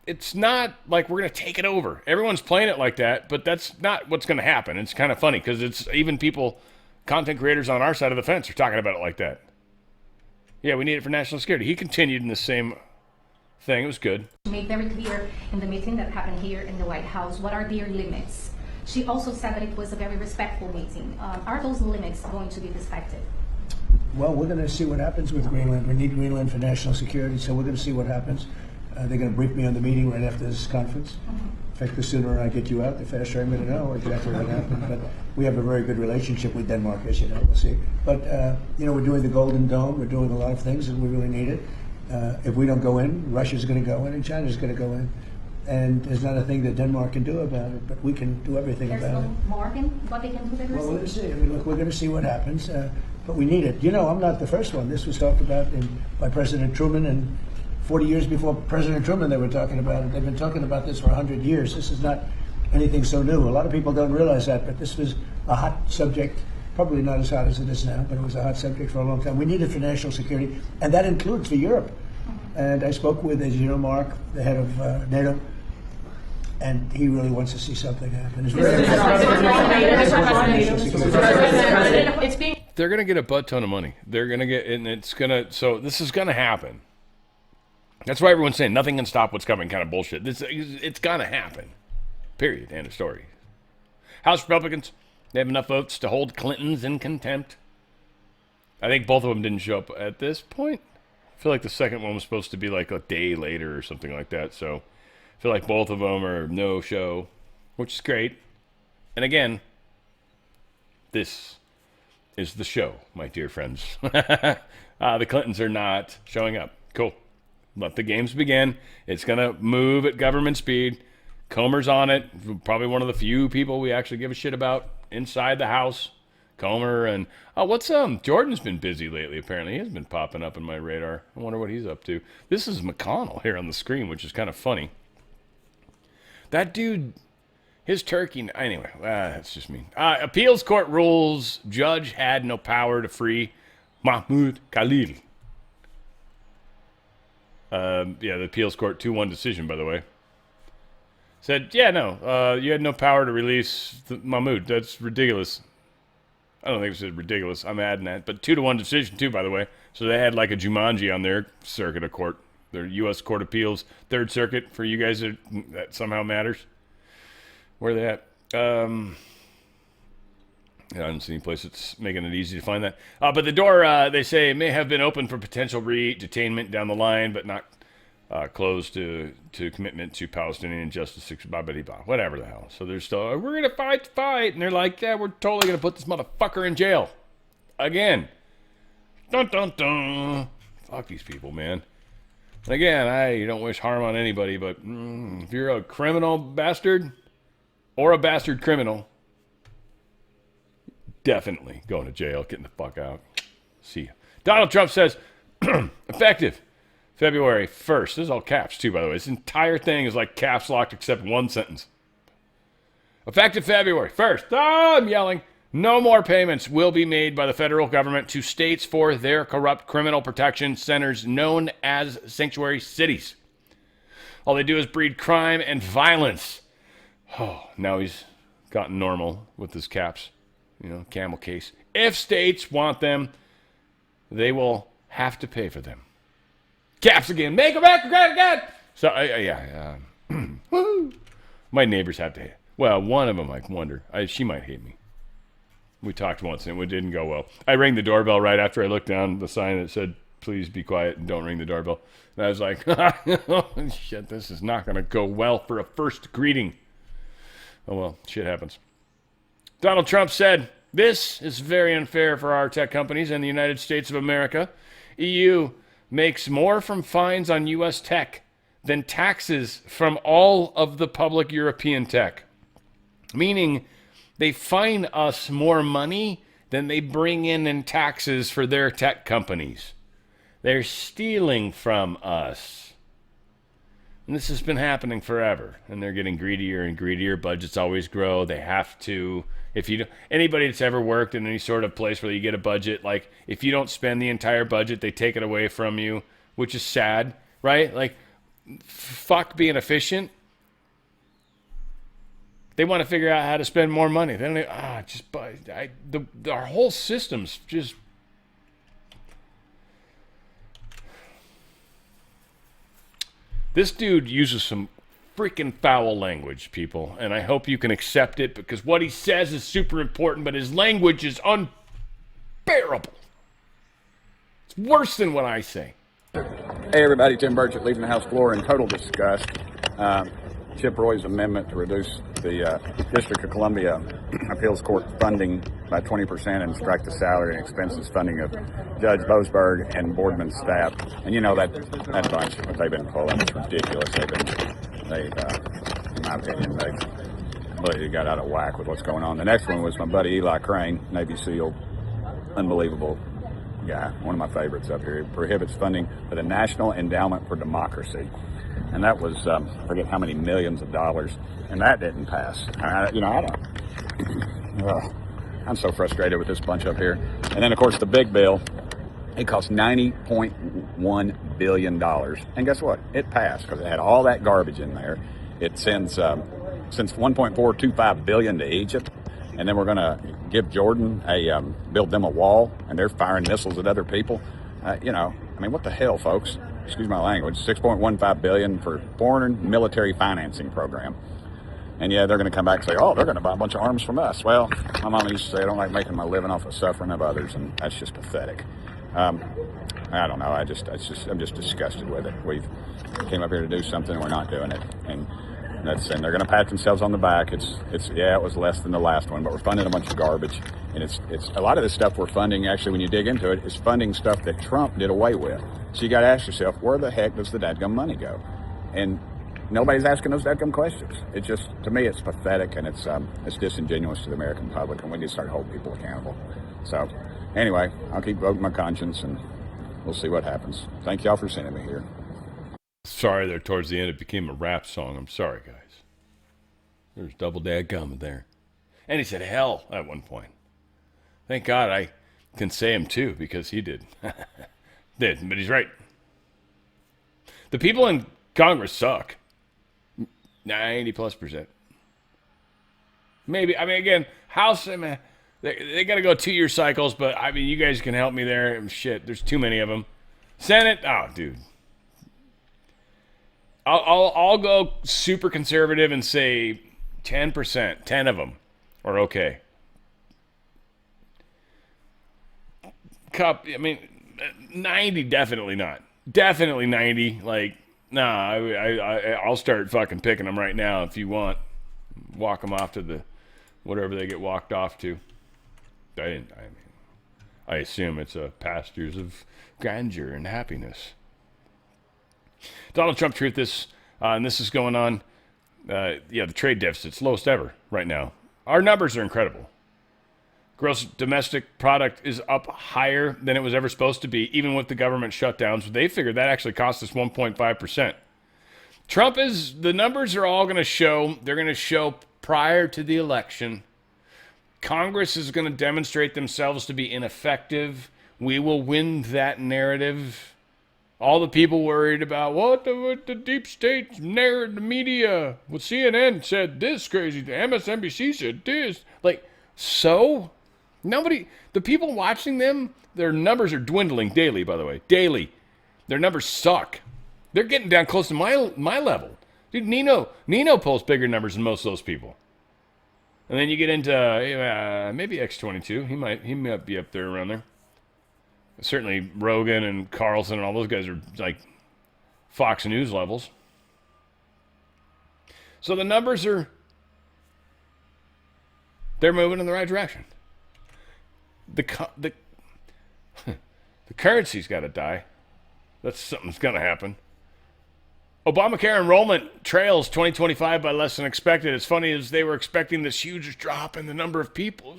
it's not like we're going to take it over. Everyone's playing it like that, but that's not what's going to happen. It's kind of funny because it's even people, content creators on our side of the fence are talking about it like that. Yeah, we need it for national security. He continued in the same thing. It was good. Made very clear in the meeting that happened here in the White House what are their limits. She also said that it was a very respectful meeting. Are those limits going to be respected? Well, we're going to see what happens with Greenland. We need Greenland for national security, so we're going to see what happens. They're going to brief me on the meeting right after this conference. In fact, the sooner I get you out, the faster I'm going to know exactly what happened. But we have a very good relationship with Denmark, as you know. We'll see. But, we're doing the Golden Dome. We're doing a lot of things, and we really need it. If we don't go in, Russia's going to go in, and China's going to go in. And there's not a thing that Denmark can do about it, but we can do everything about it. There's no more than what they can do there? Well, we're going to see. I mean, look, we're going to see what happens, but we need it. You know, I'm not the first one. This was talked about by President Truman, and 40 years before President Truman, they were talking about it. They've been talking about this for 100 years. This is not anything so new. A lot of people don't realize that, but this was a hot subject, probably not as hot as it is now, but it was a hot subject for a long time. We need it for national security, and that includes for Europe. And I spoke with, as you know, Mark, the head of NATO, and he really wants to see something happen. It's very They're going to get a butt ton of money. They're going to get, and it's going to, so this is going to happen. That's why everyone's saying nothing can stop what's coming kind of bullshit. It's going to happen. Period. End of story. House Republicans, they have enough votes to hold Clintons in contempt. I think both of them didn't show up at this point. I feel like the second one was supposed to be like a day later or something like that. So I feel like both of them are no show, which is great. And again, this is the show, my dear friends. The Clintons are not showing up. Cool. Let the games begin. It's going to move at government speed. Comer's on it. Probably one of the few people we actually give a shit about inside the House. Comer and Jordan's been busy lately. Apparently, he has been popping up in my radar. I wonder what he's up to. This is McConnell here on the screen, which is kind of funny. That dude, his turkey. Anyway, that's just me. Appeals court rules judge had no power to free Mahmoud Khalil. The appeals court 2-1 decision, by the way. Said, you had no power to release Mahmoud. That's ridiculous. I don't think it said ridiculous. I'm adding that. But 2-1 decision, too, by the way. So they had like a Jumanji on their circuit of court. Their U.S. Court of Appeals, Third Circuit, for you guys that somehow matters. Where are they at? I don't see any place that's making it easy to find that. But the door, they say, may have been open for potential re-detainment down the line, but not closed to commitment to Palestinian justice, blah, blah, blah, whatever the hell. So they're still, we're going to fight. And they're like, yeah, we're totally going to put this motherfucker in jail. Again. Dun, dun, dun. Fuck these people, man. And again, I don't wish harm on anybody, but if you're a criminal bastard or a bastard criminal, definitely going to jail, getting the fuck out. See ya. Donald Trump says, effective February 1st. This is all caps, too, by the way. This entire thing is like caps locked except one sentence. Effective February 1st. I'm yelling. No more payments will be made by the federal government to states for their corrupt criminal protection centers known as sanctuary cities. All they do is breed crime and violence. Oh, now he's gotten normal with his caps. Camel case. If states want them, they will have to pay for them. Caps again. Make America great again. So, woo. My neighbors have to hate. Well, one of them, I wonder. She might hate me. We talked once and it didn't go well. I rang the doorbell right after I looked down the sign that said, please be quiet and don't ring the doorbell. And I was like, shit, this is not going to go well for a first greeting. Oh, well, shit happens. Donald Trump said, this is very unfair for our tech companies in the United States of America. EU makes more from fines on U.S. tech than taxes from all of the public European tech. Meaning they fine us more money than they bring in taxes for their tech companies. They're stealing from us. And this has been happening forever. And they're getting greedier and greedier. Budgets always grow. They have to. If you anybody that's ever worked in any sort of place where you get a budget, like if you don't spend the entire budget, they take it away from you, which is sad, right? Like, fuck being efficient. They want to figure out how to spend more money. They don't. Our whole system's just. This dude uses some freaking foul language, people, and I hope you can accept it because what he says is super important, but his language is unbearable. It's worse than what I say. Hey everybody, Tim Burchett leaving the House floor in total disgust. Chip Roy's amendment to reduce the District of Columbia Appeals Court funding by 20% and strike the salary and expenses funding of Judge Boasberg and Boardman's staff. And that bunch, what they've been pulling is ridiculous. In my opinion, they've completely got out of whack with what's going on. The next one was my buddy Eli Crane, Navy SEAL, unbelievable guy, one of my favorites up here. He prohibits funding for the National Endowment for Democracy. And that was, I forget how many millions of dollars, and that didn't pass. I'm so frustrated with this bunch up here. And then, of course, the big bill, it cost $90.1 billion. And guess what? It passed because it had all that garbage in there. It sends $1.425 billion to Egypt, and then we're going to give Jordan build them a wall, and they're firing missiles at other people. What the hell, folks? Excuse my language, $6.15 billion for foreign military financing program. And yeah, they're going to come back and say, oh, they're going to buy a bunch of arms from us. Well, my mama used to say, I don't like making my living off the suffering of others, and that's just pathetic. I don't know. I'm just disgusted with it. We came up here to do something, and we're not doing it. And they're going to pat themselves on the back. It was less than the last one, but we're funding a bunch of garbage. And it's a lot of this stuff we're funding, actually, when you dig into it, is funding stuff that Trump did away with. So you got to ask yourself, where the heck does the dadgum money go? And nobody's asking those dadgum questions. It just, to me, it's pathetic, and it's disingenuous to the American public, and we need to start holding people accountable. So anyway, I'll keep voting my conscience, and we'll see what happens. Thank y'all for sending me here. Sorry there towards the end it became a rap song. I'm sorry, guys. There's double dadgum there. And he said hell at one point. Thank God I can say him too, because he did. But he's right. The people in Congress suck. 90+%. Maybe, again, House, they got to go 2-year cycles, but you guys can help me there. Shit, there's too many of them. Senate, oh, dude. I'll go super conservative and say 10%, 10 of them are okay. 90, definitely not. Definitely 90. I'll start fucking picking them right now if you want. Walk them off to the whatever they get walked off to. I assume it's pastures of grandeur and happiness. Donald Trump truth this, and this is going on. The trade deficit's lowest ever right now. Our numbers are incredible. Gross domestic product is up higher than it was ever supposed to be, even with the government shutdowns. They figured that actually cost us 1.5%. The numbers are all going to show, they're going to show prior to the election. Congress is going to demonstrate themselves to be ineffective. We will win that narrative. All the people worried about what the deep state narrative, the media. Well, CNN said this crazy thing. MSNBC said this. So? Nobody, the people watching them, their numbers are dwindling daily, by the way. Daily. Their numbers suck. They're getting down close to my level. Dude, Nino posts bigger numbers than most of those people. And then you get into maybe X22. He might be up there around there. Certainly Rogan and Carlson and all those guys are like Fox News levels. So the numbers they're moving in the right direction. The currency's got to die. That's something's going to happen. Obamacare enrollment trails 2025 by less than expected. It's funny as they were expecting this huge drop in the number of people.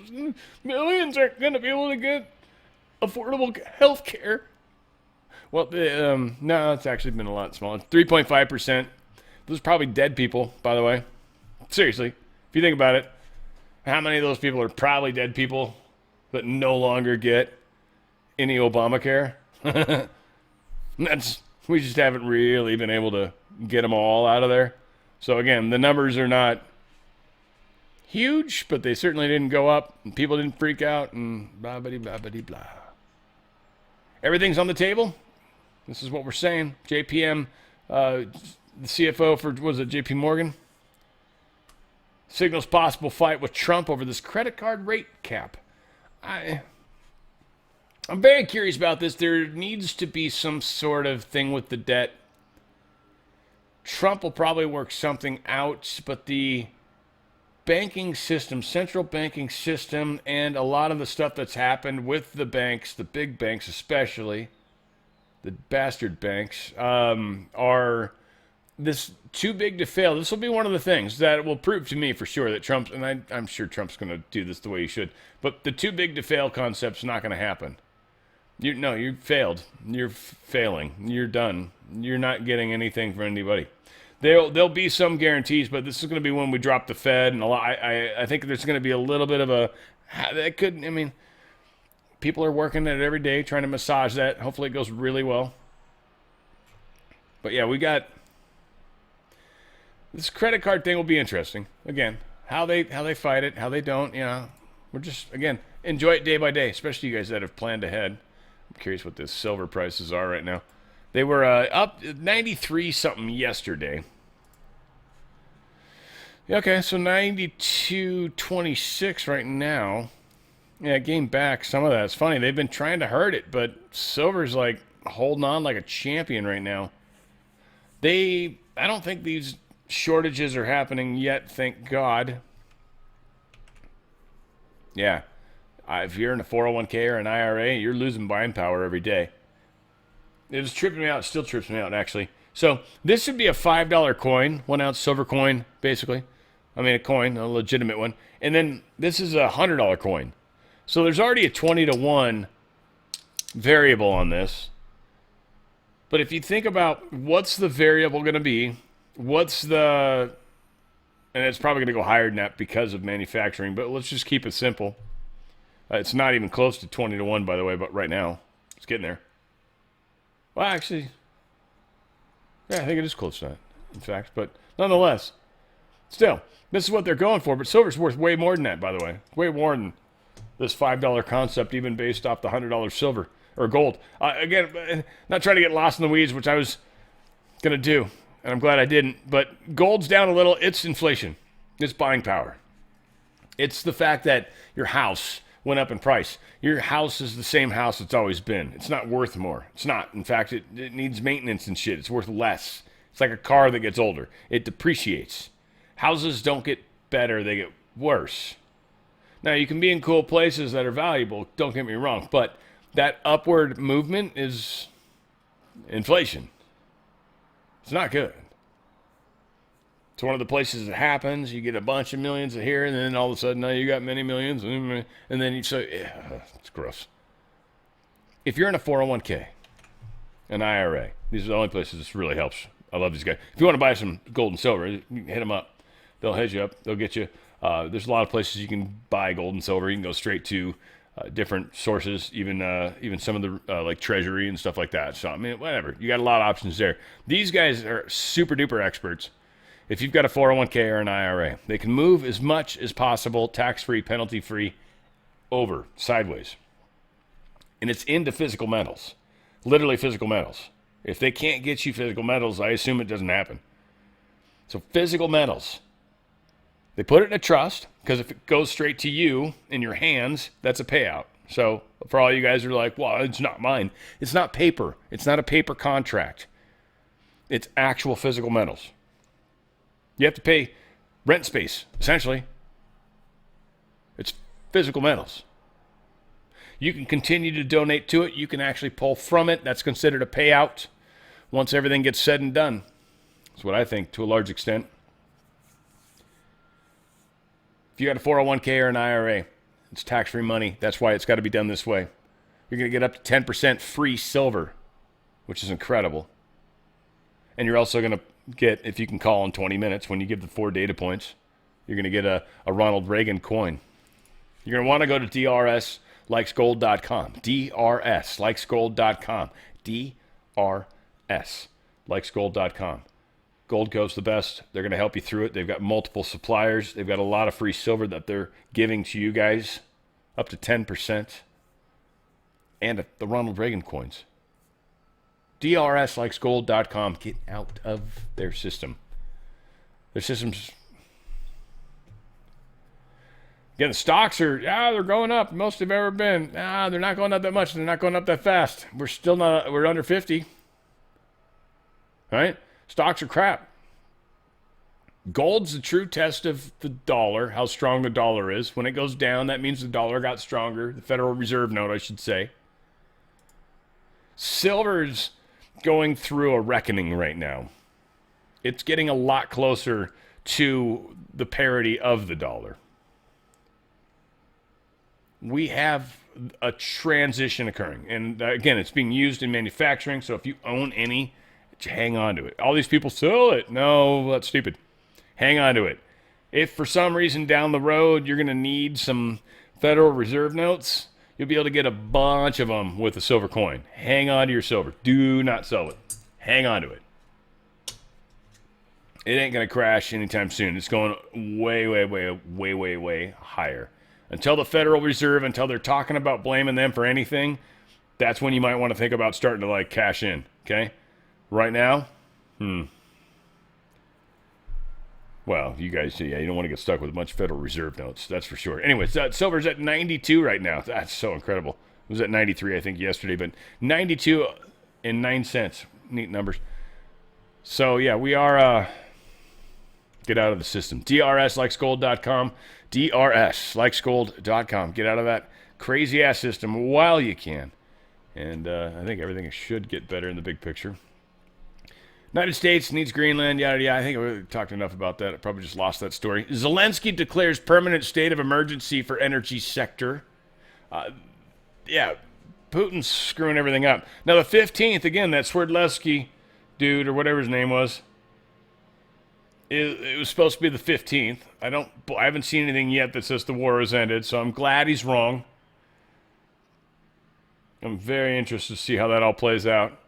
Millions aren't going to be able to get affordable health care. Well, no, it's actually been a lot smaller. 3.5%. Those are probably dead people, by the way. Seriously, if you think about it, how many of those people are probably dead people that no longer get any Obamacare? We just haven't really been able to get them all out of there. So again, the numbers are not huge, but they certainly didn't go up, and people didn't freak out, and blah, blah, blah, blah, blah. Everything's on the table. This is what we're saying. JPM, the CFO for, JP Morgan, signals possible fight with Trump over this credit card rate cap. I'm very curious about this. There needs to be some sort of thing with the debt. Trump will probably work something out, but the banking system, central banking system, and a lot of the stuff that's happened with the banks, the big banks especially, the bastard banks, are this too big to fail. This will be one of the things that will prove to me for sure that Trump's, and I'm sure Trump's going to do this the way he should, but the too big to fail concept's not going to happen. You failed. You're failing. You're done. You're not getting anything from anybody. There'll be some guarantees, but this is going to be when we drop the Fed, and I think there's going to be a little bit of people are working at it every day trying to massage that. Hopefully it goes really well. But yeah, we got this credit card thing will be interesting. Again, how they fight it, how they don't, we're just, again, enjoy it day by day, especially you guys that have planned ahead. I'm curious what the silver prices are right now. They were up 93 something yesterday. Okay, so 92.26 right now. Yeah, gained back some of that. It's funny, they've been trying to hurt it, but silver's like holding on like a champion right now. I don't think these shortages are happening yet, thank God. Yeah. If you're in a 401k or an IRA, you're losing buying power every day. It was tripping me out. It still trips me out, actually. So this would be a $5 coin, 1 ounce silver coin, basically. I mean, a coin, a legitimate one. And then this is a $100 coin. So there's already a 20-to-1 variable on this. But if you think about what's the variable going to be, and it's probably going to go higher than that because of manufacturing, but let's just keep it simple. It's not even close to 20-to-1, by the way, but right now, it's getting there. Well, actually, yeah, I think it is close to that, in fact. But nonetheless, still, this is what they're going for. But silver's worth way more than that, by the way. Way more than this $5 concept, even based off the $100 silver or gold. Again, not trying to get lost in the weeds, which I was going to do, and I'm glad I didn't. But gold's down a little. It's inflation. It's buying power. It's the fact that your house went up in price. Your house is the same house it's always been. It's not worth more. It's not. In fact, it needs maintenance and shit. It's worth less. It's like a car that gets older. It depreciates. Houses don't get better. They get worse. Now, you can be in cool places that are valuable. Don't get me wrong. But that upward movement is inflation. It's not good. It's one of the places it happens. You get a bunch of millions here, and then all of a sudden, now you got many millions, and then it's gross. If you're in a 401k, an IRA, these are the only places this really helps. I love these guys. If you want to buy some gold and silver, you can hit them up. They'll hedge you up. They'll get you. There's a lot of places you can buy gold and silver. You can go straight to different sources, even some of the like Treasury and stuff like that. So I mean, whatever. You got a lot of options there. These guys are super duper experts. If you've got a 401k or an IRA, they can move as much as possible, tax-free, penalty-free, over, sideways. And it's into physical metals, literally physical metals. If they can't get you physical metals, I assume it doesn't happen. So physical metals. They put it in a trust, because if it goes straight to you in your hands, that's a payout. So for all you guys who are like, well, it's not mine. It's not paper. It's not a paper contract. It's actual physical metals. You have to pay rent space, essentially. It's physical metals. You can continue to donate to it. You can actually pull from it. That's considered a payout once everything gets said and done. That's what I think to a large extent. If you got a 401k or an IRA, it's tax-free money. That's why it's got to be done this way. You're going to get up to 10% free silver, which is incredible. And you're also going to get, if you can call in 20 minutes when you give the 4 data points, you're going to get a Ronald Reagan coin. You're going to want to go to drlikesgold.com. drlikesgold.com. drlikesgold.com. Gold Coast the best. They're going to help you through it. They've got multiple suppliers. They've got a lot of free silver that they're giving to you guys, up to 10%. And the Ronald Reagan coins. drlikesgold.com. Get out of their system. Their system's... Again, the stocks are, they're going up. Most they've ever been. They're not going up that much. They're not going up that fast. We're under 50. Right? Stocks are crap. Gold's the true test of the dollar, how strong the dollar is. When it goes down, that means the dollar got stronger. The Federal Reserve note, I should say. Silver's going through a reckoning right now. It's getting a lot closer to the parity of the dollar. We have a transition occurring. And again, it's being used in manufacturing. So if you own any, hang on to it. All these people sell it. No, that's stupid. Hang on to it. If for some reason down the road you're going to need some Federal Reserve notes, you'll be able to get a bunch of them with a silver coin. Hang on to your silver. Do not sell it. Hang on to it. It ain't going to crash anytime soon. It's going way higher. Until the Federal Reserve, until they're talking about blaming them for anything, that's when you might want to think about starting to like cash in. Okay? Right now, well, you guys, you don't want to get stuck with a bunch of Federal Reserve notes. That's for sure. Anyways, silver's at 92 right now. That's so incredible. It was at 93, I think, yesterday, but 92 and 9 cents. Neat numbers. So, yeah, we are, get out of the system. drlikesgold.com. drlikesgold.com. Get out of that crazy-ass system while you can. And I think everything should get better in the big picture. United States needs Greenland, yada, yada. I think we talked enough about that. I probably just lost that story. Zelensky declares permanent state of emergency for energy sector. Putin's screwing everything up. Now, the 15th, again, that Swerdlewski dude, or whatever his name was, it was supposed to be the 15th. I haven't seen anything yet that says the war has ended, so I'm glad he's wrong. I'm very interested to see how that all plays out.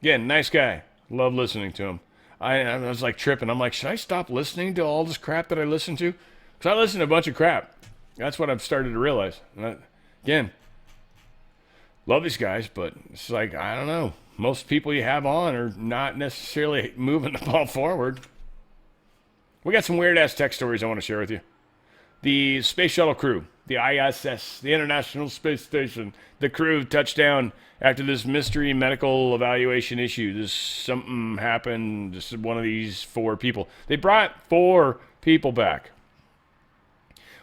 Again, nice guy. Love listening to him. I was like tripping. I'm like, should I stop listening to all this crap that I listen to? Because I listen to a bunch of crap. That's what I've started to realize. Again, love these guys, but it's like, I don't know. Most people you have on are not necessarily moving the ball forward. We got some weird-ass tech stories I want to share with you. The space shuttle crew, the ISS, the International Space Station, the crew touched down after this mystery medical evaluation issue. Something happened. This is one of these 4 people. They brought 4 people back.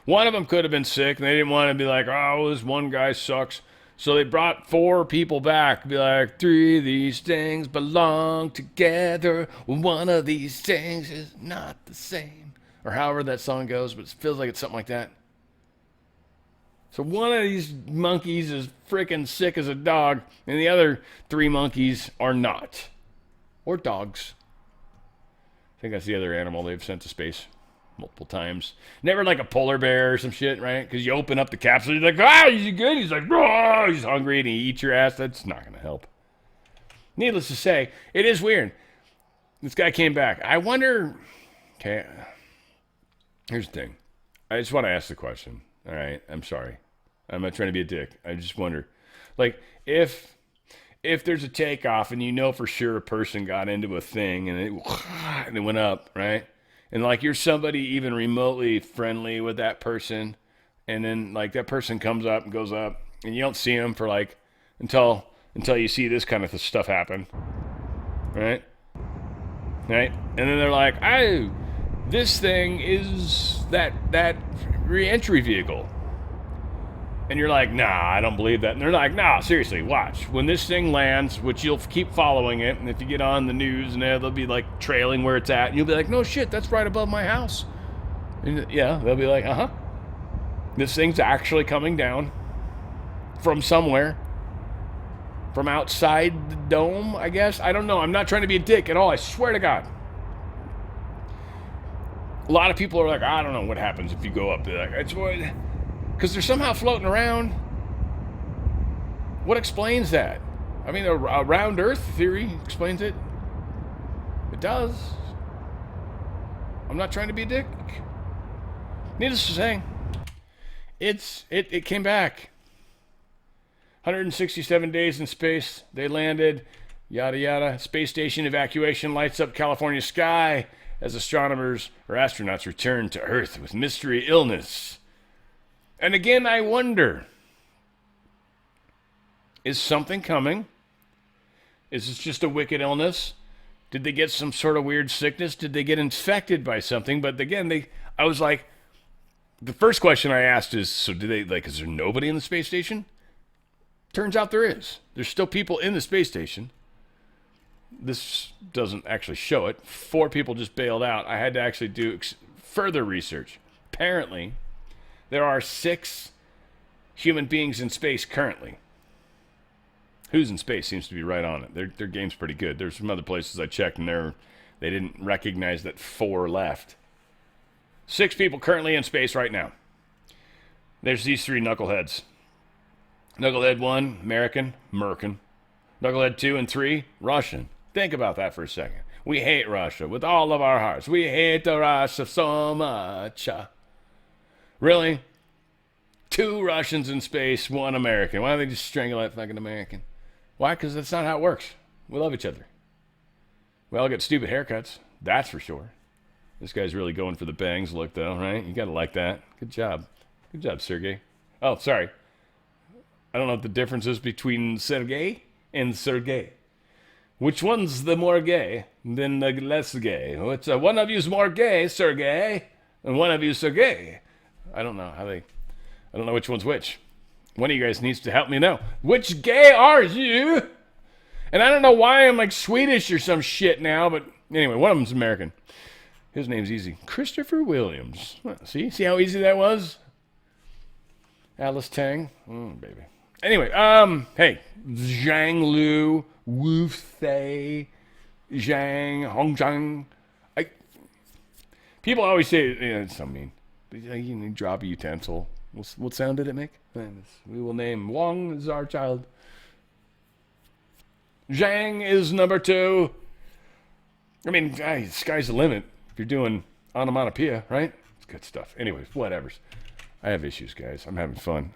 One of them could have been sick, and they didn't want to be like, oh, this one guy sucks. So they brought 4 people back. Be like, 3 of these things belong together. One of these things is not the same. Or however that song goes, but it feels like it's something like that. So one of these monkeys is freaking sick as a dog, and the other 3 monkeys are not. Or dogs. I think that's the other animal they've sent to space multiple times. Never like a polar bear or some shit, right? Because you open up the capsule, you're like, ah, is he good? He's like, oh, he's hungry, and he eats your ass. That's not going to help. Needless to say, it is weird. This guy came back. I wonder... Okay, here's the thing. I just want to ask the question. All right, I'm sorry. I'm not trying to be a dick. I just wonder, like, if there's a takeoff and you know for sure a person got into a thing and it went up, right? And like you're somebody even remotely friendly with that person, and then like that person comes up and goes up, and you don't see them for like until you see this kind of stuff happen, right? Right? And then they're like, oh, this thing is that re-entry vehicle. And you're like, nah, I don't believe that. And they're like, nah, seriously, watch. When this thing lands, which you'll keep following it, and if you get on the news, and they'll be like trailing where it's at, and you'll be like, no shit, that's right above my house. And yeah, they'll be like, uh-huh. This thing's actually coming down from somewhere. From outside the dome, I guess. I don't know. I'm not trying to be a dick at all. I swear to God. A lot of people are like, I don't know what happens if you go up there. It's what... Because they're somehow floating around. What explains that? I mean, a round Earth theory explains it. It does. I'm not trying to be a dick. Needless to say, it came back. 167 days in space. They landed. Yada yada. Space station evacuation lights up California sky as astronomers or astronauts return to Earth with mystery illness. And again, I wonder, is something coming? Is this just a wicked illness? Did they get some sort of weird sickness? Did they get infected by something? But again, I was like, the first question I asked is, so do they, like, is there nobody in the space station? Turns out there is. There's still people in the space station. This doesn't actually show it. 4 people just bailed out. I had to actually do further research. Apparently, there are 6 human beings in space currently. Who's in space seems to be right on it. Their game's pretty good. There's some other places I checked, and they didn't recognize that 4 left. 6 people currently in space right now. There's these 3 knuckleheads. Knucklehead 1, American, Merkin. Knucklehead 2 and 3, Russian. Think about that for a second. We hate Russia with all of our hearts. We hate the Russia so much. Really? 2 Russians in space, 1 American. Why don't they just strangle that fucking American? Why? Because that's not how it works. We love each other. We all get stupid haircuts. That's for sure. This guy's really going for the bangs look, though, right? You gotta like that. Good job. Good job, Sergey. Oh, sorry. I don't know what the difference is between Sergey and Sergey. Which one's the more gay than the less gay? One of you's more gay, Sergey, and one of you's Sergey. I don't know I don't know which one's which. One of you guys needs to help me know. Which gay are you? And I don't know why I'm like Swedish or some shit now, but anyway, one of them's American. His name's easy. Christopher Williams. See how easy that was? Alice Tang. Baby. Anyway, hey, Zhang Lu, Wu Fei, Zhang, Hongzhang. People always say, it's so mean. You drop a utensil. What sound did it make? We will name Wang as our child. Zhang is number 2. I mean, sky's the limit if you're doing onomatopoeia, right? It's good stuff. Anyways, whatevers. I have issues, guys. I'm having fun.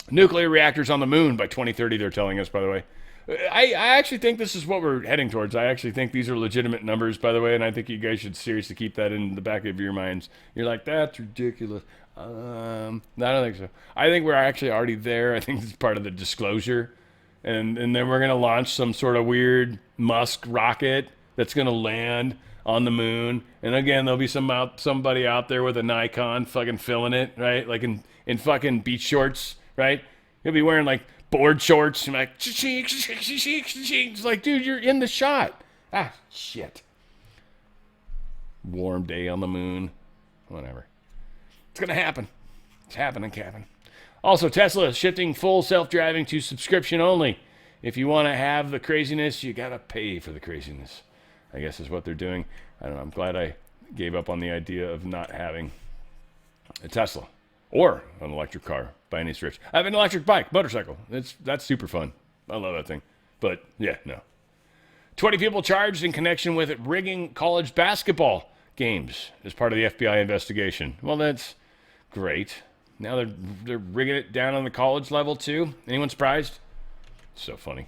Nuclear reactors on the moon by 2030, they're telling us, by the way. I actually think this is what we're heading towards. I actually think these are legitimate numbers, by the way, and I think you guys should seriously keep that in the back of your minds. You're like, that's ridiculous. I don't think so. I think we're actually already there. I think it's part of the disclosure. And then we're going to launch some sort of weird Musk rocket that's going to land on the moon. And again, there'll be somebody out there with a Nikon fucking filming it, right? Like in fucking beach shorts, right? He'll be wearing like board shorts and like, it's like, dude, you're in the shot. Ah, shit. Warm day on the moon. Whatever. It's going to happen. It's happening, Captain. Also, Tesla is shifting full self-driving to subscription only. If you want to have the craziness, you got to pay for the craziness, I guess is what they're doing. I don't know. I'm glad I gave up on the idea of not having a Tesla or an electric car by any stretch. I have an electric bike, motorcycle. That's super fun. I love that thing. But, yeah, no. 20 people charged in connection with rigging college basketball games as part of the FBI investigation. Well, that's great. Now they're rigging it down on the college level, too. Anyone surprised? So funny.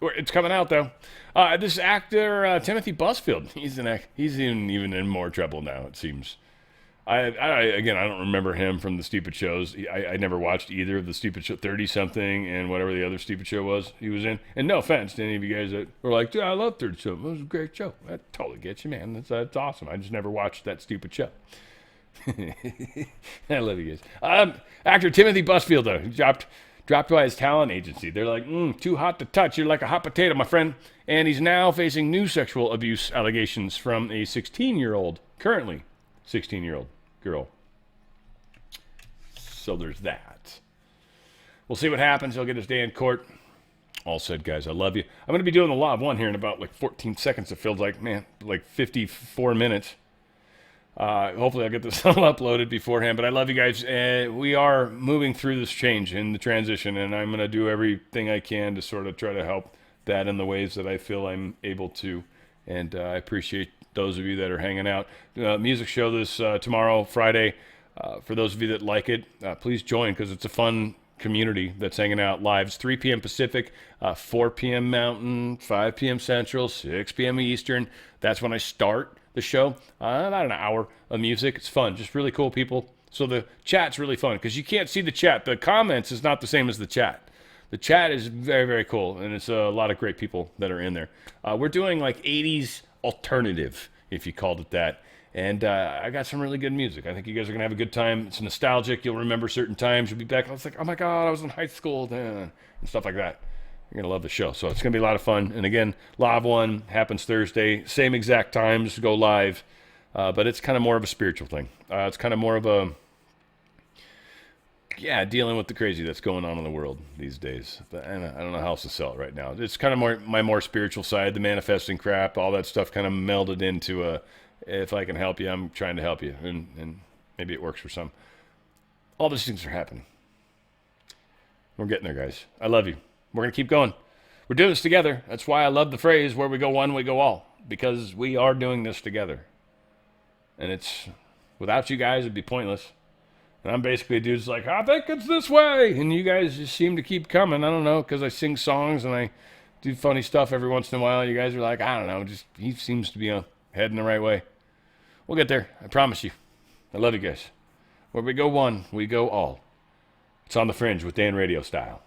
It's coming out, though. This actor, Timothy Busfield, he's even in more trouble now, it seems. Again, I don't remember him from the stupid shows. I never watched either of the stupid show, 30-something and whatever the other stupid show was he was in. And no offense to any of you guys that were like, dude, I love 30-something. It was a great show. I totally get you, man. That's awesome. I just never watched that stupid show. I love you guys. Actor Timothy Busfield, though, he dropped by his talent agency. They're like, too hot to touch. You're like a hot potato, my friend. And he's now facing new sexual abuse allegations from a 16-year-old, currently 16-year-old girl. So there's that. We'll see what happens. He'll get his day in court. All said, guys, I love you. I'm going to be doing the Law of One here in about like 14 seconds. It feels like, man, like 54 minutes. Hopefully I'll get this all uploaded beforehand, but I love you guys. We are moving through this change and the transition, and I'm going to do everything I can to sort of try to help that in the ways that I feel I'm able to. And I appreciate those of you that are hanging out. Music show this tomorrow, Friday. For those of you that like it, please join because it's a fun community that's hanging out live. It's 3 p.m. Pacific, 4 p.m. Mountain, 5 p.m. Central, 6 p.m. Eastern. That's when I start the show. About an hour of music. It's fun. Just really cool people. So the chat's really fun because you can't see the chat. The comments is not the same as the chat. The chat is very, very cool, and it's a lot of great people that are in there. We're doing like 80s alternative, if you called it that. And I got some really good music. I think you guys are going to have a good time. It's nostalgic. You'll remember certain times. You'll be back. I was like, oh, my God, I was in high school then, and stuff like that. You're going to love the show. So it's going to be a lot of fun. And again, Live One happens Thursday. Same exact times, go live. But it's kind of more of a spiritual thing. It's kind of more of a, dealing with the crazy that's going on in the world these days. And I don't know how else to sell it right now. It's kind of my more spiritual side, the manifesting crap, all that stuff kind of melded into if I can help you, I'm trying to help you. And maybe it works for some. All these things are happening. We're getting there, guys. I love you. We're going to keep going. We're doing this together. That's why I love the phrase, where we go one, we go all. Because we are doing this together. And it's, without you guys, it'd be pointless. And I'm basically a dude who's like, I think it's this way. And you guys just seem to keep coming. I don't know, because I sing songs and I do funny stuff every once in a while. You guys are like, I don't know, just he seems to be heading the right way. We'll get there. I promise you. I love you guys. Where we go one, we go all. It's on the Fringe with Dan RadioStyle.